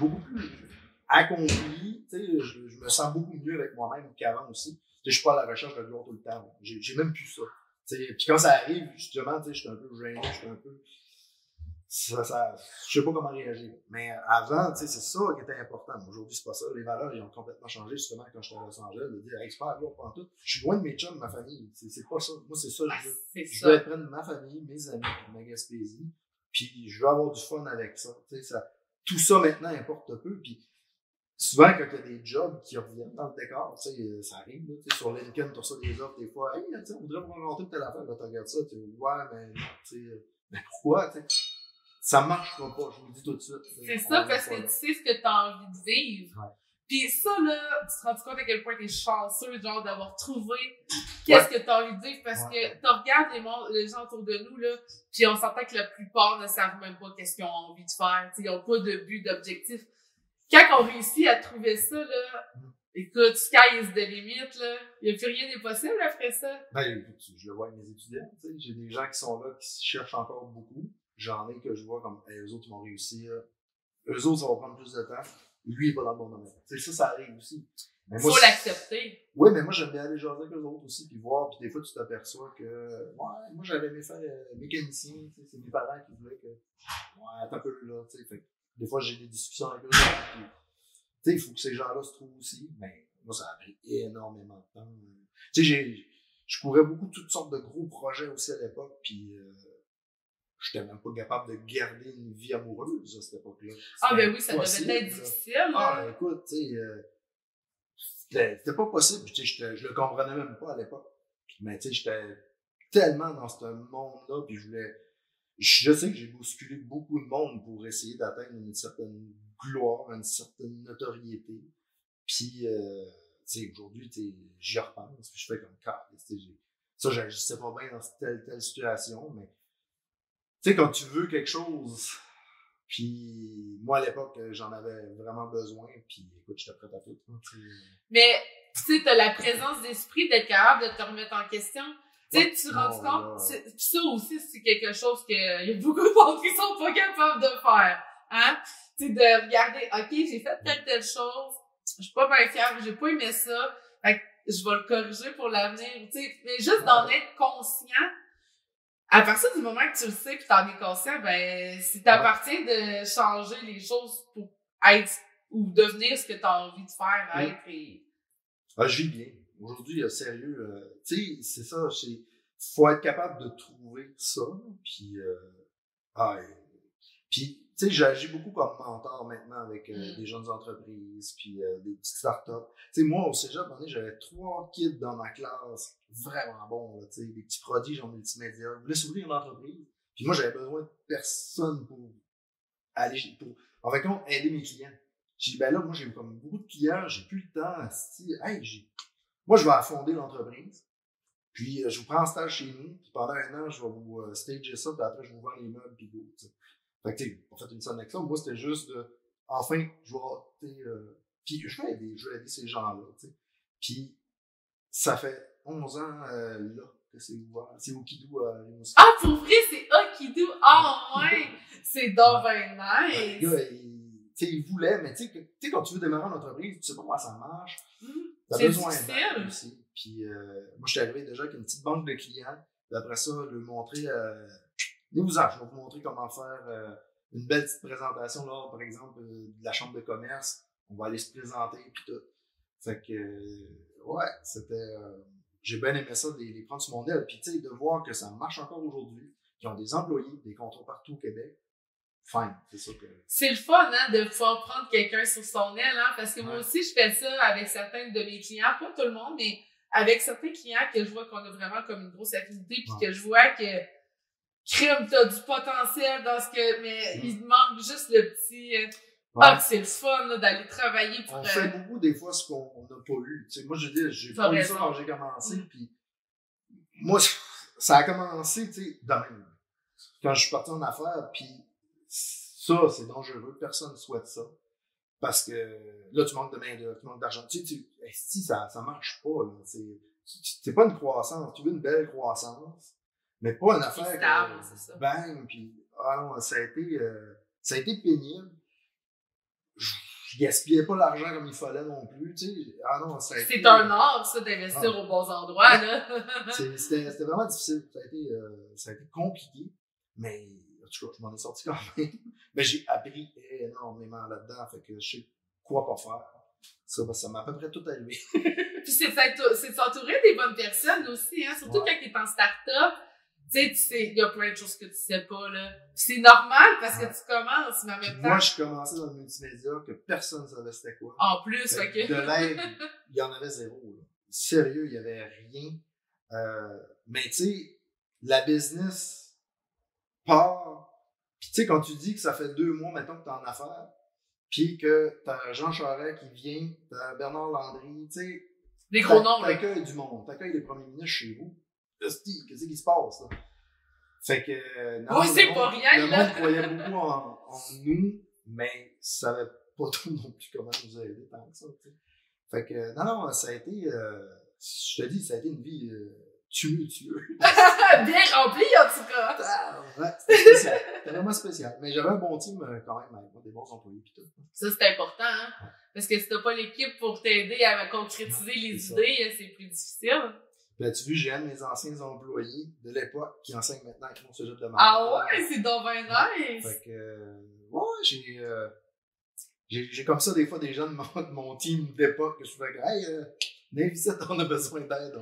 beaucoup plus accompli, tu sais, je me sens beaucoup mieux avec moi-même qu'avant aussi. Tu sais, je suis pas à la recherche de gloire tout le temps. J'ai même plus ça. Tu sais, puis quand ça arrive, justement, tu sais, je suis un peu gêné, je suis un peu... je sais pas comment réagir. Mais avant, tu sais, c'est ça qui était important. Aujourd'hui, c'est pas ça. Les valeurs, ils ont complètement changé, justement, quand j'étais à Los Angeles, de dire, hey, c'est pas gloire tout. Je suis loin de mes chums, de ma famille. C'est pas ça. Moi, c'est ça que je veux. Je veux être près de ma famille, mes amis, ma Gaspésie. Puis je veux avoir du fun avec ça. Tu sais, tout ça, maintenant, importe peu. Puis souvent, quand il y a des jobs qui reviennent dans le décor, tu sais, ça arrive, là, tu sais, sur LinkedIn, tu reçois des offres des fois. Hey, tu sais, on voudrait vous rencontrer telle affaire, là, tu regardes ça, tu dis, ouais, mais, tu sais, mais pourquoi, tu sais? Ça marchera pas, je vous le dis tout de suite. C'est ça, parce que tu sais ce que t'as envie de vivre. Ouais. Pis ça, là, tu te rends compte à quel point t'es chanceux, genre, d'avoir trouvé qu'est-ce que t'as envie de vivre, parce que tu regardes les gens autour de nous, là, pis on s'entend que la plupart ne savent même pas qu'est-ce qu'ils ont envie de faire, t'sais, ils ont pas de but, d'objectif. Quand on réussit à trouver ça, là, écoute, sky is the limit, là, y a plus rien d'impossible après ça. Ben, je le vois avec mes étudiants, tu sais, j'ai des gens qui sont là, qui cherchent encore beaucoup. J'en ai que je vois comme, eux autres, ils vont réussir. Eux autres, ça va prendre plus de temps. Lui, il est pas dans le bon domaine. Tu sais, ça arrive aussi. Mais faut l'accepter. Oui, mais moi, j'aime bien aller jaser avec eux autres aussi, puis voir, puis des fois, tu t'aperçois que, ouais, moi, j'avais aimé faire mécanicien, tu sais, c'est mes parents qui voulaient que, ouais, attends un peu là, tu sais, fait que des fois, j'ai des discussions avec eux autres, puis, tu sais, il faut que ces gens-là se trouvent aussi, mais moi, ça a pris énormément de temps. Tu sais, je courais beaucoup toutes sortes de gros projets aussi à l'époque, puis j'étais même pas capable de garder une vie amoureuse à cette époque-là. Ah, ben oui, ça devait être difficile, là. Ah, écoute, tu sais, c'était pas possible. Tu sais, je le comprenais même pas à l'époque. Mais tu sais, j'étais tellement dans ce monde-là, puis je sais que j'ai bousculé beaucoup de monde pour essayer d'atteindre une certaine gloire, une certaine notoriété. Puis, tu sais, aujourd'hui, tu sais, j'y repense, puis je fais comme ça, je sais pas bien dans telle situation, mais tu sais, quand tu veux quelque chose, puis moi, à l'époque, j'en avais vraiment besoin, puis écoute, j'étais prêt à tout. Mais, tu sais, t'as la présence d'esprit d'être capable de te remettre en question. Tu sais, tu te rends compte, pis ça aussi, c'est quelque chose que y a beaucoup de monde qui sont pas capables de faire, hein? Tu sais, de regarder, OK, j'ai fait telle chose, je suis pas bien fière, j'ai pas aimé ça, fait que je vais le corriger pour l'avenir, tu sais, mais juste d'en être conscient, à partir du moment que tu le sais pis t'en es conscient, ben, si t'appartient de changer les choses pour être, ou devenir ce que t'as envie de faire, être et... Ah, je vis bien. Aujourd'hui, sérieux, tu sais, c'est ça, faut être capable de trouver ça, puis puis tu sais, j'agis beaucoup comme mentor maintenant avec des jeunes entreprises, puis des petites startups. Tu sais, moi, au cégep, à un moment donné, j'avais 3 kids dans ma classe, vraiment bons, là, tu sais, des petits prodiges en multimédia. Ils voulaient s'ouvrir une entreprise, puis moi, j'avais besoin de personne pour en fait, aider mes clients. J'ai dit, ben là, moi, j'ai comme beaucoup de clients, j'ai plus le temps, moi, je vais fonder l'entreprise, puis je vous prends en stage chez nous, puis pendant 1 an, je vais vous stager ça, puis après, je vous vends les meubles, puis go, tu sais. Fait que, tu sais, on fait une scène avec ça. Moi, c'était juste de, enfin, je vais, tu sais, puis je vais aider ces gens-là, tu sais. Puis, ça fait 11 ans, là, que c'est ouvert. C'est Okidou à Rimouski. Ah, pour vrai, c'est Okidou? Ah, ouais! C'est donc ben nice! Le gars, il voulait, mais tu sais, quand tu veux démarrer une entreprise, tu sais pas comment ça marche. T'as besoin d'aide aussi. Puis, moi, je suis arrivé déjà avec une petite banque de clients. Puis après ça, lui montrer, venez-vous-en, je vais vous montrer comment faire une belle petite présentation, là, par exemple, de la chambre de commerce. On va aller se présenter, puis tout. Fait que, ouais, c'était, j'ai bien aimé ça, de les prendre sur mon aile. Puis, tu sais, de voir que ça marche encore aujourd'hui, qu'ils ont des employés, des contrats partout au Québec. Fine, c'est ça que... C'est le fun, hein, de pouvoir prendre quelqu'un sur son aile, hein, parce que moi aussi, je fais ça avec certains de mes clients, pas tout le monde, mais avec certains clients que je vois qu'on a vraiment comme une grosse affinité, puis que je vois que, crime, t'as du potentiel dans ce que, mais il manque juste le petit, c'est le fun, là, d'aller travailler pour... On fait beaucoup, des fois, ce qu'on n'a pas eu. Tu sais, moi, je dis, j'ai pas eu ça quand j'ai commencé, puis moi, ça a commencé, tu sais, de même. Quand je suis parti en affaires, puis ça, c'est dangereux. Personne ne souhaite ça. Parce que là, tu manques de main-d'œuvre, tu manques d'argent. Si ça marche pas, là. C'est pas une croissance. Tu veux une belle croissance, mais pas une affaire stable, c'est ça. Bang, puis non, ça a été pénible. Je gaspillais pas l'argent comme il fallait non plus, tu sais. Non, ça a été... C'est un art, ça, d'investir aux bons endroits, là. C'était vraiment difficile. Ça a été compliqué, mais en tout cas, je m'en ai sorti quand même. Mais j'ai appris énormément là-dedans, fait que je sais quoi pas faire. Ça m'a à peu près tout arrivé. Puis c'est de s'entourer des bonnes personnes aussi, hein. Surtout quand t'es en start-up. Tu sais, il y a plein de choses que tu sais pas, là. C'est normal parce que tu commences, mais en même temps. Moi, je commençais dans le multimédia que personne ne savait c'était quoi. En plus, fait que. De l'aide, il y en avait zéro, là. Sérieux, il y avait rien. Mais tu sais, la business part. Puis tu sais, quand tu dis que ça fait 2 mois, mettons, que t'es en affaires, puis que t'as Jean Charest qui vient, t'as Bernard Landry, tu sais. Des gros noms, là. T'accueilles du monde, t'accueilles les premiers ministres chez vous. Qu'est-ce qui se passe, là? Fait que, non, c'est pas rien, le là. monde croyait beaucoup en nous, mais savait pas trop non plus comment nous aider tant que ça, tu sais. Fait que, non, ça a été, je te dis, ça a été une vie tumultueuse. Bien remplie, en tout cas. Ouais, c'était spécial. C'était vraiment spécial. Mais j'avais un bon team quand même, avec moi, des bons employés pis tout. Ça, c'est important, hein. Ouais. Parce que si t'as pas l'équipe pour t'aider à concrétiser les idées, c'est plus difficile. Puis là, tu vois, j'ai un de mes anciens employés de l'époque qui enseigne maintenant avec mon cégep de Montréal. Ah ouais, c'est donc bien nice! Fait que, ouais, j'ai comme ça des fois des gens de mon team d'époque que je fais que, hey, Névisette, on a besoin d'aide.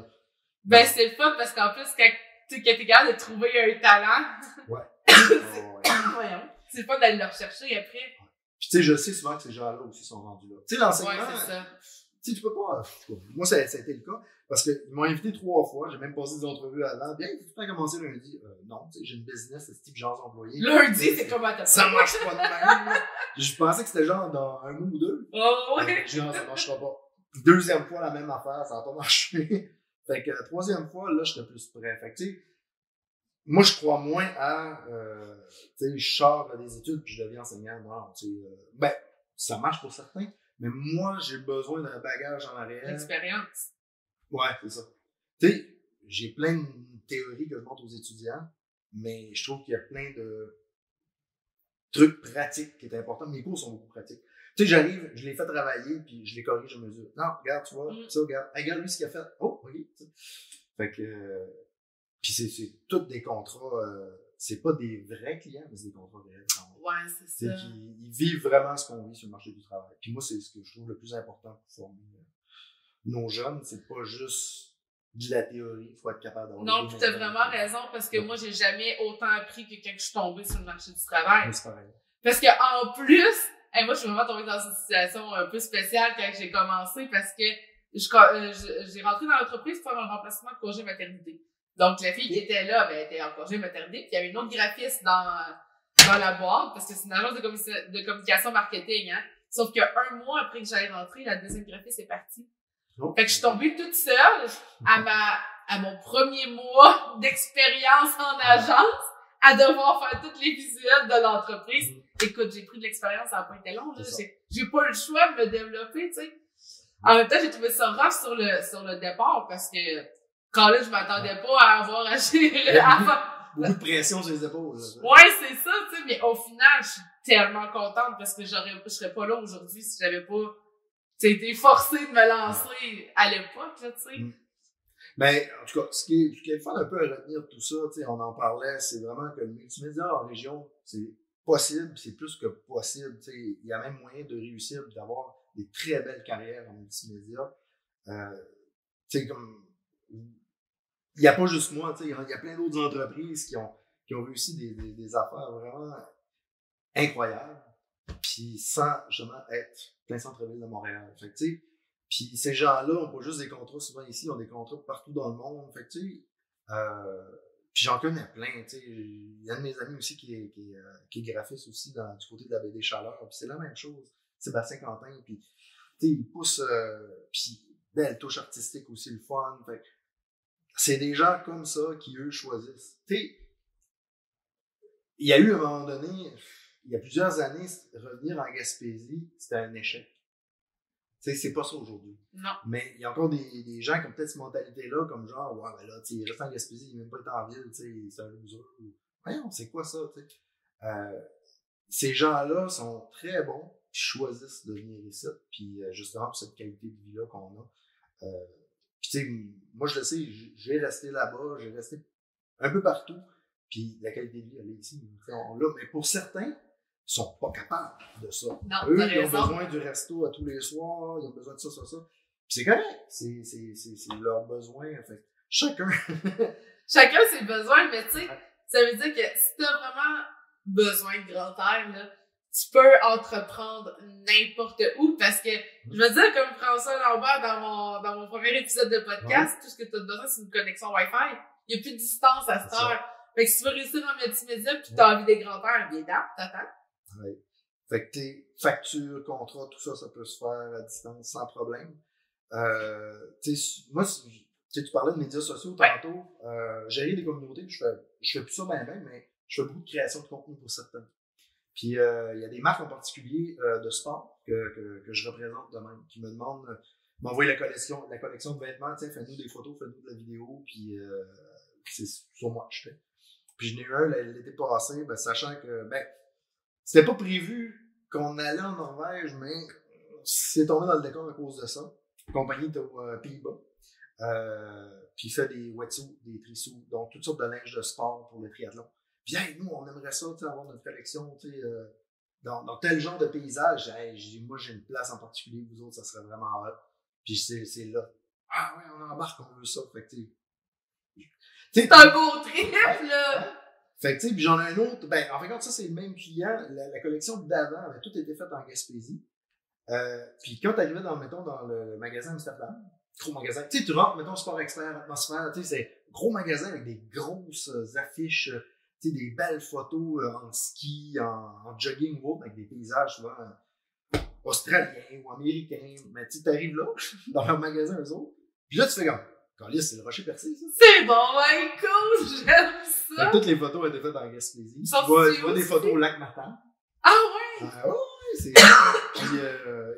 Ben, c'est le fun parce qu'en plus, quand t'es capable de trouver un talent. Ouais. C'est le fun d'aller le rechercher après. Puis tu sais, je sais souvent que ces gens-là aussi sont rendus là. Tu sais, l'enseignement, c'est ça. Tu sais, tu peux pas. Moi, ça a été le cas. Parce qu'ils m'ont invité 3 fois, j'ai même passé des entrevues avant. Bien, tu peux commencer lundi. Non, tu sais, j'ai une business, c'est type genre employé. Lundi, c'est comment t'as fait? Ça marche pas de même. Je pensais que c'était genre dans 1 mois ou 2. Oh, ouais. J'ai dit, non, ça marchera pas. 2e fois, la même affaire, ça n'a pas marché. Fait que la 3e fois, là, j'étais plus prêt. Fait que, tu sais, moi, je crois moins à, tu sais, je sors des études puis je deviens enseignant. Non, tu sais, ça marche pour certains. Mais moi, j'ai besoin d'un bagage en arrière. L'expérience. Ouais, c'est ça. Tu sais, j'ai plein de théorie que je montre aux étudiants, mais je trouve qu'il y a plein de trucs pratiques qui est important. Mes cours sont beaucoup pratiques. Tu sais, j'arrive, je les fais travailler, puis je les corrige à mesure. Non, regarde, tu vois, ça, regarde. Regarde lui ce qu'il a fait. Oh, ok. Fait que, puis c'est tous des contrats, c'est pas des vrais clients, mais c'est des contrats réels. Ouais, c'est ça. Ils vivent vraiment ce qu'on vit sur le marché du travail. Puis moi, c'est ce que je trouve le plus important pour former nos jeunes, c'est pas juste de la théorie, il faut être capable d'avoir. Non, puis t'as vraiment raison, parce que moi, j'ai jamais autant appris que quand je suis tombée sur le marché du travail. C'est pareil. Parce que en plus, moi, je suis vraiment tombée dans une situation un peu spéciale quand j'ai commencé, parce que j'ai rentré dans l'entreprise pour faire un remplacement de congé maternité. Donc, la fille qui était là, ben, elle était en congé maternité, puis il y avait une autre graphiste dans la boîte, parce que c'est une agence de communication marketing, hein. Sauf que 1 mois après que j'aille rentrer, la deuxième graphiste est partie. Fait que je suis tombée toute seule à mon premier mois d'expérience en agence, à devoir faire tous les visuels de l'entreprise. Écoute, j'ai pris de l'expérience, ça n'a pas été long, là. J'ai pas le choix de me développer, tu sais. En même temps, j'ai trouvé ça rough sur le départ, parce que quand là, je m'attendais pas à avoir à gérer beaucoup de pression sur les épaules. Là. Ouais, c'est ça, tu sais, mais au final, je suis tellement contente parce que je serais pas là aujourd'hui si j'avais pas été forcée de me lancer à l'époque, là, tu sais. Mais, en tout cas, ce qui est le fun un peu à retenir de tout ça, tu sais, on en parlait, c'est vraiment que le multimédia en région, c'est possible, c'est plus que possible, tu sais. Il y a même moyen de réussir, d'avoir des très belles carrières en multimédia. Tu sais, comme, il n'y a pas juste moi, tu sais, il y a plein d'autres entreprises qui ont réussi des affaires vraiment incroyables, puis sans justement être plein centre-ville de Montréal. Fait que, tu sais, puis ces gens-là n'ont pas juste des contrats souvent ici, ils ont des contrats partout dans le monde. Fait que, tu sais, puis j'en connais plein, tu sais. Il y a un de mes amis aussi qui est graphiste aussi du côté de la BD Chaleur, puis c'est la même chose. Sébastien Quentin, puis tu sais, il pousse, puis belle touche artistique aussi, le fun. Fait que c'est des gens comme ça qui, eux, choisissent. Tu sais, il y a eu à un moment donné, il y a plusieurs années, revenir en Gaspésie, c'était un échec. Tu sais, c'est pas ça aujourd'hui. Non. Mais il y a encore des gens qui ont peut-être cette mentalité-là, comme genre, ouais, ben là, tu sais, il reste en Gaspésie, il n'est même pas été en ville, tu sais, c'est un loser. Voyons, c'est quoi ça, tu sais? Ces gens-là sont très bons, puis choisissent de venir ici, puis justement pour cette qualité de vie-là qu'on a. Puis tu sais, moi je le sais, j'ai resté là-bas, j'ai resté un peu partout, puis la qualité de vie, elle est ici. On l'a, mais pour certains, ils sont pas capables de ça. Non, eux, ils ont besoin du resto à tous les soirs, ils ont besoin de ça. Puis c'est correct, c'est leur besoin. En fait. Chacun ses besoins, mais tu sais, ça veut dire que si t'as vraiment besoin de grand air, là, tu peux entreprendre n'importe où, parce que, je veux dire, comme François Lambert dans mon premier épisode de podcast, tout ce que tu as besoin, c'est une connexion Wi-Fi. Il n'y a plus de distance à cette heure. Fait que si tu veux réussir en multimédia pis t'as envie des grands airs, bien t'attends. Oui. Fait que tes factures, contrats, tout ça, ça peut se faire à distance sans problème. Moi, tu parlais de médias sociaux tantôt. Gérer des communautés, je fais plus ça même, mais je fais beaucoup de création de contenu pour certaines. Puis il y a des marques en particulier de sport que je représente de même, qui me demandent m'envoyer la collection de vêtements, tu sais, fais-nous des photos, fais-nous de la vidéo, puis c'est sur moi que je fais. Puis j'en ai eu un l'été passé, sachant que c'était pas prévu qu'on allait en Norvège, mais c'est tombé dans le décor à cause de ça. La compagnie était aux Pays-Bas. Puis il fait des wetsuits, des trisuits, donc toutes sortes de linge de sport pour le triathlon. Puis hey, nous, on aimerait ça, avoir notre collection, dans tel genre de paysage. Hey, moi, j'ai une place en particulier, vous autres, ça serait vraiment hot. Puis c'est là. Ah ouais, on embarque, on veut ça. Fait que c'est un beau trip, là! Fait que tu sais, puis j'en ai un autre. En fait, quand ça, c'est le même client. La collection d'avant avait tout été faite en Gaspésie. Puis quand t'arrivais dans le magasin Amsterdam, gros magasin, tu sais, tu rentres, mettons, Sport Expert, Atmosphère, tu sais, c'est gros magasin avec des grosses affiches, tu sais, des belles photos en ski, en jogging ou autre, avec des paysages souvent australiens ou américains. Mais tu t'arrives là, dans leur magasin, eux autres, puis là, tu fais comme, Calice, c'est le rocher percé, ça. C'est bon, cool, j'aime ça. Toutes les photos étaient faites en Gaspésie. Tu vois des photos au lac Martin. Ah ouais? Ouais, c'est. Puis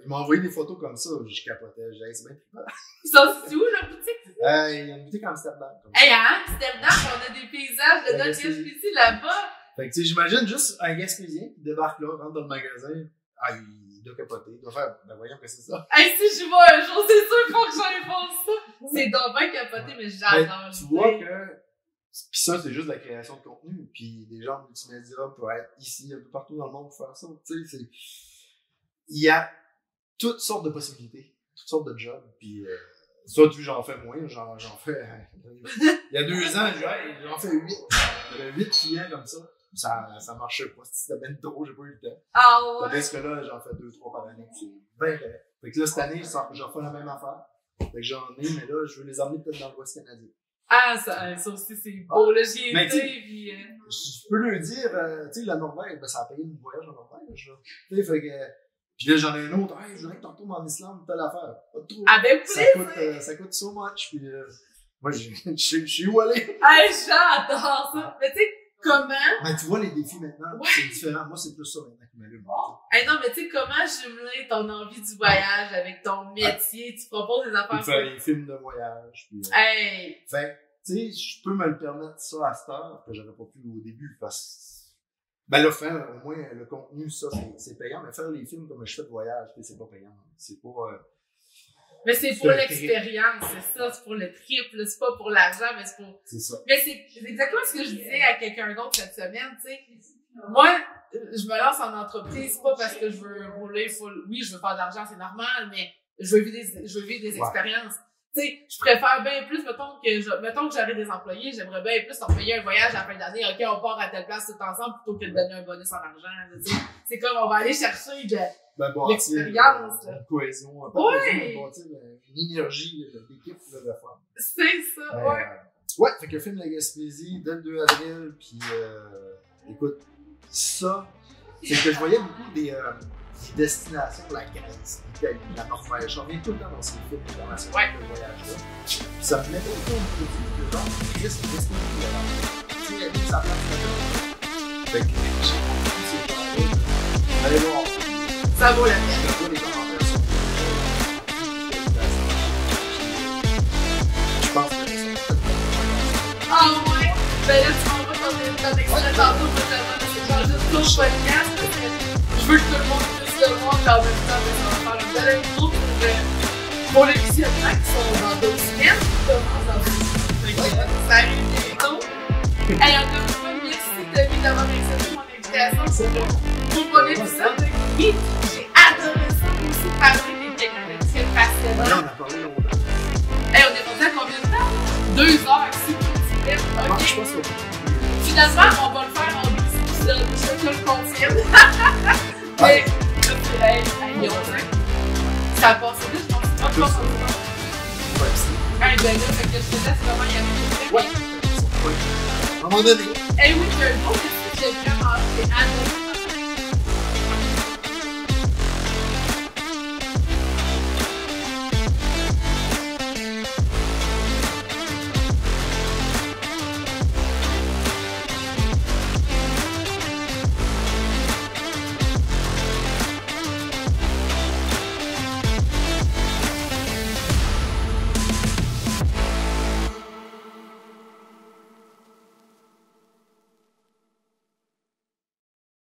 il m'a envoyé des photos comme ça, je capotais, j'ai dit, c'est bien trippant. Ils sont situés où, leur boutique? Il y a une boutique en Amsterdam. Hey, à Amsterdam, on a des paysages de notre Gaspésie là-bas. Fait que tu sais, j'imagine juste un Gaspésien qui débarque là, rentre dans le magasin. Ah, il doit capoter, il doit faire, ben voyons que c'est ça. Hey, si je vois un jour, c'est sûr qu'il faut que j'aille voir ça. C'est donc bien capoté, mais j'adore. Tu vois que. Puis ça, c'est juste la création de contenu. Puis des gens de multimédia peuvent être ici, un peu partout dans le monde pour faire ça. Tu sais, il y a toutes sortes de possibilités, toutes sortes de jobs. Puis ça, j'en fais moins. J'en fais. Il y a 2 ans, j'en fais 8. J'avais 8 clients comme ça. Ça marchait pas. C'était ben trop, j'ai pas eu le temps. Ah ouais. Tandis que là, j'en fais 2-3 par année. C'est bien correct. Fait que là, cette année, j'en fais la même affaire. Fait que j'en ai, mais là, je veux les emmener peut-être dans l'Ouest canadien. Ah, ça aussi, c'est beau. Là, j'y ai été, puis... Je peux leur dire, tu sais, la Norvège, ben, ça a payé le voyage en Norvège, là. Tu sais, fait que... Puis là, j'en ai un autre. Hey, je voudrais que t'en retournes en Islande, telle affaire. Pas de trop. Avec plaisir! Ça coûte so much, puis moi, je suis où aller? Hey, j'adore ça! Mais tu sais, comment... Ben, tu vois, les défis maintenant, c'est différent. Moi, c'est plus ça maintenant qui m'allume. Hey, non, mais tu sais, comment jumeler ton envie du voyage avec ton métier? Tu proposes des affaires... Tu fais des films de voyage, puis... Hey! Fait tu sais, je peux me le permettre ça à cette heure, que j'aurais pas pu au début, parce que, ben là, faire, au moins, le contenu, ça, c'est payant, mais faire les films comme je fais de voyage, c'est pas payant. C'est pas, mais c'est pour l'expérience, c'est ça, c'est pour le trip, là, c'est pas pour l'argent, mais c'est pour... C'est ça. Mais c'est exactement ce que je disais à quelqu'un d'autre cette semaine, tu sais. Moi, je me lance en entreprise, pas parce que je veux rouler full... Oui, je veux faire de l'argent, c'est normal, mais je veux vivre des expériences. Tu sais, je préfère bien plus, mettons que j'aurais des employés, j'aimerais bien plus leur payer un voyage à la fin d'année. OK, on part à telle place tout ensemble plutôt que de donner un bonus en argent. Tu sais, c'est comme on va aller chercher de l'expérience. Une cohésion, une énergie d'équipe de faire. C'est ça, ouais. Ouais, fait que le film La Gaspésie, dès le 2 avril, puis écoute, ça, c'est que je voyais beaucoup des destinations, la Grèce, l'Italie, la Norvège. J'en reviens tout le temps dans ces films internationaux de voyage-là. Puis ça me mettait autour du produit de genre, Christ, qu'est-ce qu'il y a? Tu sais, il y a des sa place là-dedans. Fait que j'ai compris ces gens-là. Allez voir. Ça vaut la peine. Je vois les commentaires sur je pense que c'est ça. Ah ouais? Ben là, tu m'en vas ton extrait tantôt, totalement, c'est genre juste ton podcast, parce que je veux que tout le monde puisse le voir, puis en même temps, ça va faire un bel intro pour les visionnaires qui sont dans 2 semaines, qui commencent dans 2 semaines. Ça arrive bientôt. Hey, encore une fois, merci Tommy d'avoir accepté mon invitation pour mon épisode. Oui, j'ai adoré ça aussi, parler de quelqu'un de très passionnant. Là, on a parlé longtemps. Hey, on est rendu à combien de temps? 2 heures, si tu veux. Moi, je pense que finalement, on va le faire en 2 épisodes, je te le confirme. Mais, hey, ça a passé vite, je pense. Hey, ben là, fait que je te laisse vraiment y aller. Ouais. À un moment donné. Hey, oui, j'ai un beau métier que j'ai vraiment fait.